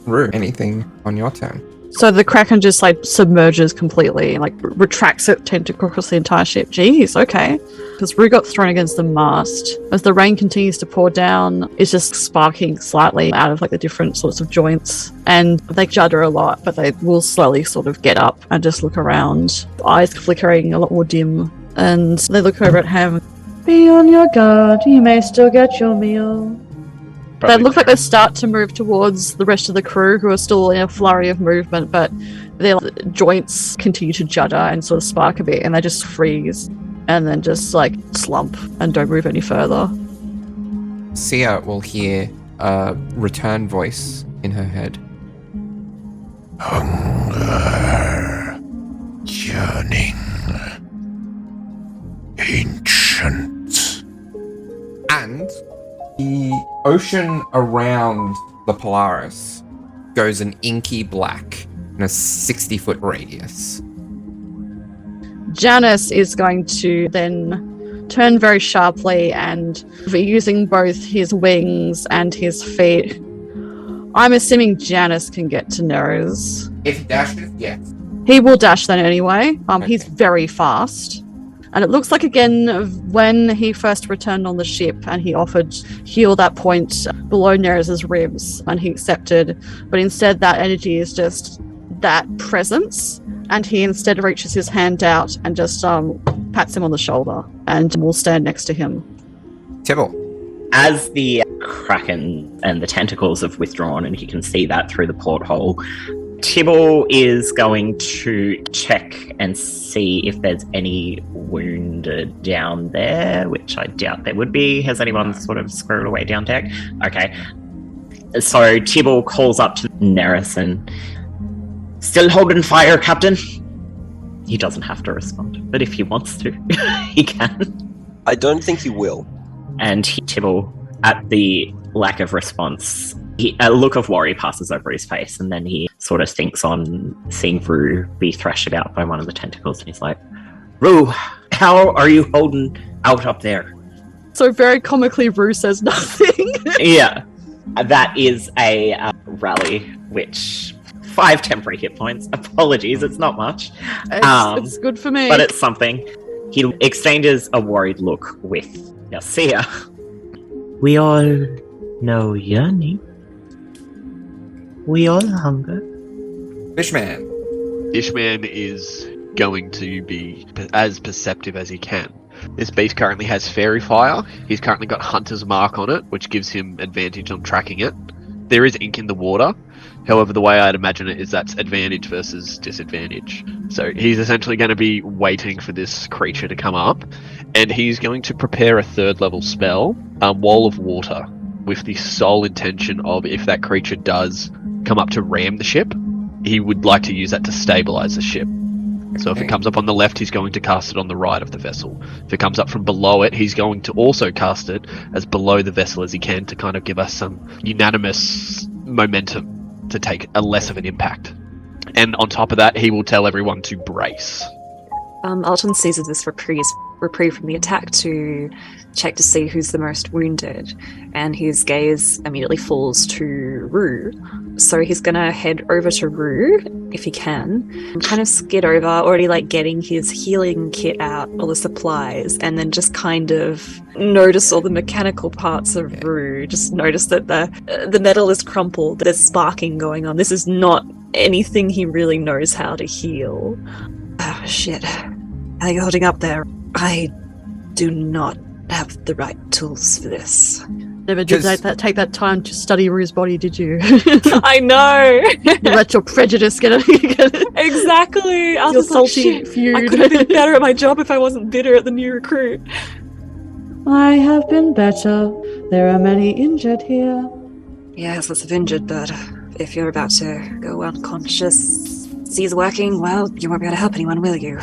Rue, anything on your turn? So the Kraken just like submerges completely, like retracts its tentacle across the entire ship. Jeez, okay. Because Rue got thrown against the mast. As the rain continues to pour down, it's just sparking slightly out of like the different sorts of joints. And they judder a lot, but they will slowly sort of get up and just look around. Eyes flickering a lot more dim. And they look over at Ham. Be on your guard, you may still get your meal. They look like they start to move towards the rest of the crew, who are still in a flurry of movement, but their joints continue to judder and sort of spark a bit, and they just freeze and then just like slump and don't move any further. Sia will hear a return voice in her head. Hunger, yearning, ancient. And the ocean around the Polaris goes an inky black in a 60-foot radius. Janus is going to then turn very sharply and, using both his wings and his feet, I'm assuming Janus can get to Nerys. If he dashes, yes. He will dash then anyway. Okay. He's very fast. And it looks like, again, when he first returned on the ship and he offered heal that point below Nerys' ribs, and he accepted, but instead that energy is just that presence, and he instead reaches his hand out and just pats him on the shoulder and will stand next to him. Tibble. As the Kraken and the tentacles have withdrawn, and he can see that through the porthole, Tibble is going to check and see if there's any wounded down there, which I doubt there would be. Has anyone sort of squirreled away down deck? Okay. So Tibble calls up to Nerys and... Still holding fire, Captain? He doesn't have to respond, but if he wants to, he can. I don't think he will. And Tibble, at the lack of response, a look of worry passes over his face, and then he sort of thinks on seeing Rue be thrashed about by one of the tentacles, and he's like, Rue, how are you holding out up there? So very comically, Rue says nothing. Yeah. That is a rally, which... 5 temporary hit points. Apologies, it's not much. It's good for me. But it's something. He exchanges a worried look with Sia. We all know yearning. We all hunger. Fishman. Fishman is going to be as perceptive as he can. This beast currently has fairy fire. He's currently got Hunter's Mark on it, which gives him advantage on tracking it. There is ink in the water. However, the way I'd imagine it is that's advantage versus disadvantage. So he's essentially going to be waiting for this creature to come up, and he's going to prepare a 3rd level spell, Wall of Water, with the sole intention of, if that creature does come up to ram the ship, he would like to use that to stabilize the ship. So if it comes up on the left, he's going to cast it on the right of the vessel. If it comes up from below it, he's going to also cast it as below the vessel as he can, to kind of give us some unanimous momentum to take a less of an impact. And on top of that, he will tell everyone to brace. Alton seizes this reprieve from the attack to check to see who's the most wounded, and his gaze immediately falls to Rue. So he's gonna head over to Rue, if he can, and kind of skid over, already like getting his healing kit out, all the supplies, and then just kind of notice all the mechanical parts of Rue. Just notice that the metal is crumpled, there's sparking going on. This is not anything he really knows how to heal. Oh, shit. How are you holding up there? I do not have the right tools for this. Never did take that time to study Rue's body, did you? I know! You let your prejudice get it. Exactly! I Your was like, salty shit, feud. I could have been better at my job if I wasn't bitter at the new recruit. I have been better. There are many injured here. Yes, lots of injured, but if you're about to go unconscious, C's working, well, you won't be able to help anyone, will you?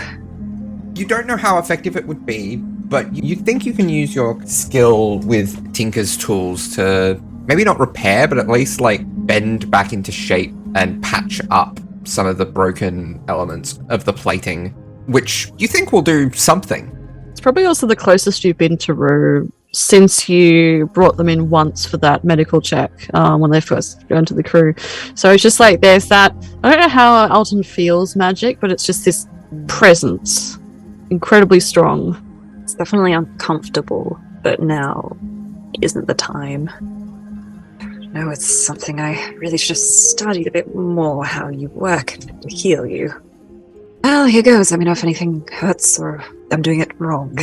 You don't know how effective it would be, but you think you can use your skill with Tinker's tools to maybe not repair, but at least like bend back into shape and patch up some of the broken elements of the plating, which you think will do something. It's probably also the closest you've been to Rue since you brought them in once for that medical check when they first got into the crew. So it's just like there's that, I don't know how Alton feels magic, but it's just this presence, incredibly strong. It's definitely uncomfortable, but now isn't the time. No, it's something I really should have studied a bit more, how you work to heal you. Well, here goes. Let me know if anything hurts or I'm doing it wrong.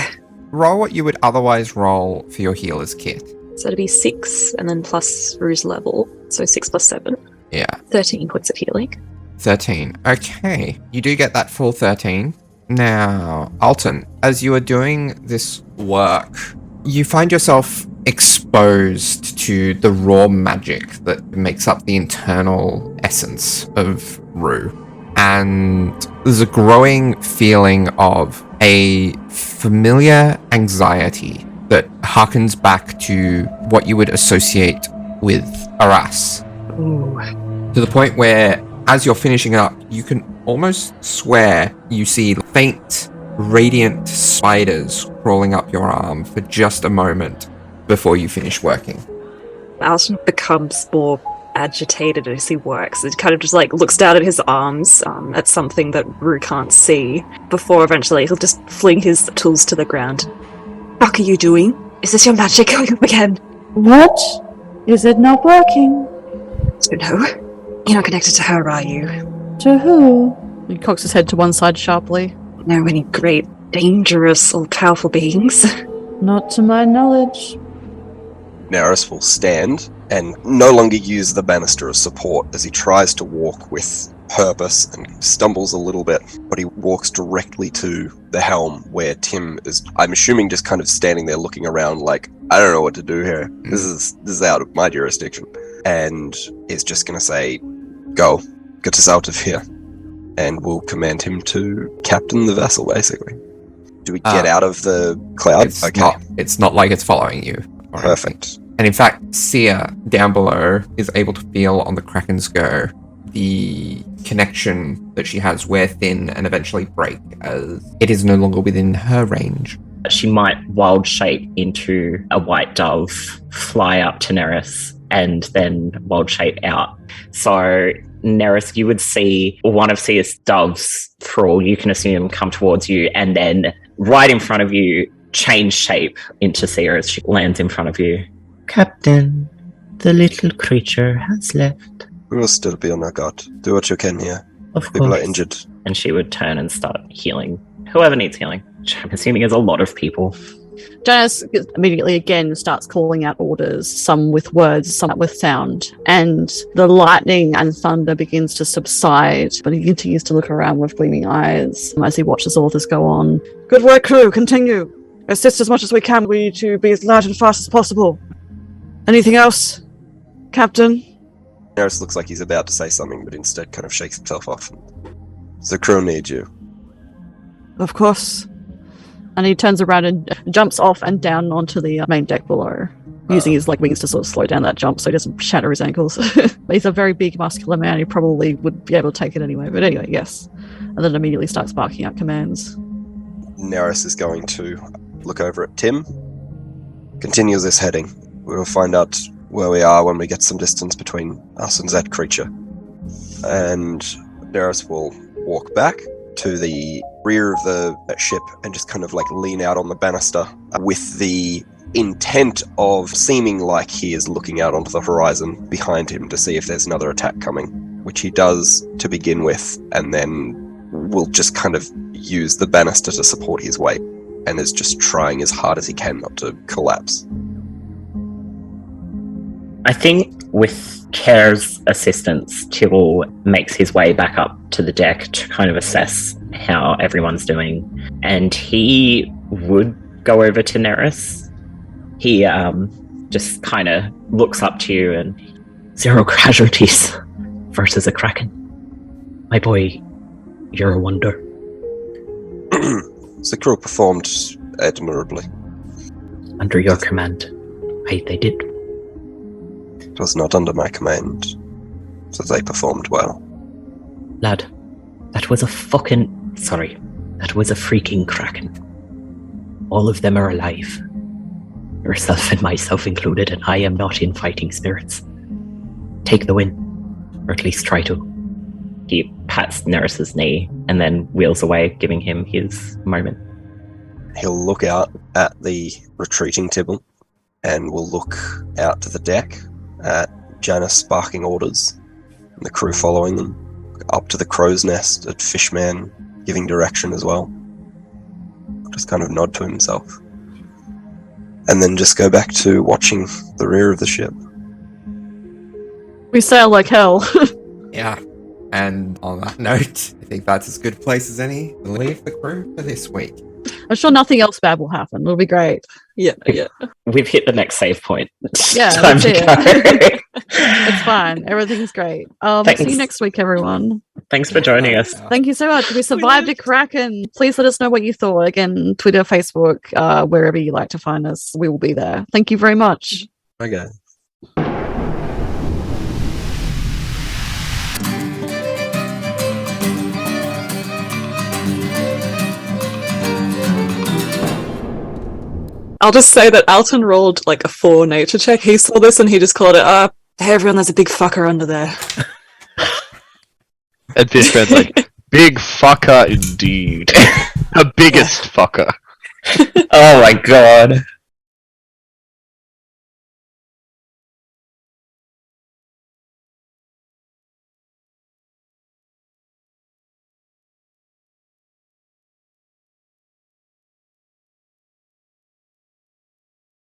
Roll what you would otherwise roll for your healer's kit. So it'd be 6 and then plus Rue's level. So 6 plus 7. Yeah. 13 points of healing. 13. Okay. You do get that full 13. Now, Alton, as you are doing this work, you find yourself exposed to the raw magic that makes up the internal essence of Rue. And there's a growing feeling of a familiar anxiety that harkens back to what you would associate with Aras. Ooh. To the point where, as you're finishing up, you can almost swear you see faint, radiant spiders crawling up your arm for just a moment before you finish working. Alton becomes more agitated as he works. It kind of just like looks down at his arms at something that Rue can't see before eventually he'll just fling his tools to the ground. What are you doing? Is this your magic going up again? What? Is it not working? I don't know. You're not connected to her, are you? To who? He cocks his head to one side sharply. Know any great, dangerous, all-powerful beings? Not to my knowledge. Nerys will stand and no longer use the banister as support as he tries to walk with purpose and stumbles a little bit, but he walks directly to the helm where Tim is, I'm assuming, just kind of standing there looking around like, I don't know what to do here. This is out of my jurisdiction. And is just going to say, go, get us out of here. And we'll command him to captain the vessel, basically. Do we get out of the cloud? It's not like it's following you. Perfect. And in fact, Sia, down below, is able to feel on the Kraken's go the connection that she has wear thin and eventually break as it is no longer within her range. She might wild shape into a white dove, fly up to Nerys, and then wild shape out. So Nerys, you would see one of Sia's doves, for all you can assume, come towards you, and then right in front of you, change shape into Sia as she lands in front of you. Captain, the little creature has left. We will still be on our guard. Do what you can here. Of People course. are injured. And she would turn and start healing whoever needs healing, which I'm assuming is a lot of people. Janus immediately again starts calling out orders, some with words, some with sound, and the lightning and thunder begins to subside, but he continues to look around with gleaming eyes as he watches all this go on. Good work, crew. Continue. Assist as much as we can. We need to be as loud and fast as possible. Anything else, Captain? Nerys looks like he's about to say something, but instead kind of shakes himself off. The crew need you. Of course. And he turns around and jumps off and down onto the main deck below, using his wings to sort of slow down that jump so he doesn't shatter his ankles. He's a very big, muscular man. He probably would be able to take it anyway. But anyway, yes. And then immediately starts barking out commands. Nerys is going to look over at Tim. Continue this heading. We will find out where we are when we get some distance between us and that creature. And Nerys will walk back to the rear of the ship and just kind of like lean out on the banister with the intent of seeming like he is looking out onto the horizon behind him to see if there's another attack coming, which he does to begin with, and then will just kind of use the banister to support his weight and is just trying as hard as he can not to collapse. I think with Care's assistance, Tibble makes his way back up to the deck to kind of assess how everyone's doing. And he would go over to Nerys. He just kind of looks up to you and 0 casualties versus a Kraken. My boy, you're a wonder. The crew performed admirably. Under your command, they did. It was not under my command, so they performed well. Lad, that was a freaking Kraken. All of them are alive. Yourself and myself included, and I am not in fighting spirits. Take the win, or at least try to. He pats Nerys's knee and then wheels away, giving him his moment. He'll look out at the retreating Tibble and will look out to the deck at Janus barking orders and the crew following them, up to the crow's nest at Fishman giving direction as well. Just kind of nod to himself. And then just go back to watching the rear of the ship. We sail like hell. Yeah. And on that note, I think that's as good a place as any to leave the crew for this week. I'm sure nothing else bad will happen. It'll be great. Yeah. We've hit the next save point. Yeah, Time that's to it. go. It's fine. Everything's great. See you next week, everyone. Thanks for joining us. Thank you so much. We survived a Kraken. Please let us know what you thought. Again, Twitter, Facebook, wherever you like to find us, we will be there. Thank you very much. Okay. I'll just say that Alton rolled like a 4 nature check. He saw this and he just called it, hey everyone, there's a big fucker under there. And Fishman's like, big fucker indeed. The biggest fucker. Oh my god.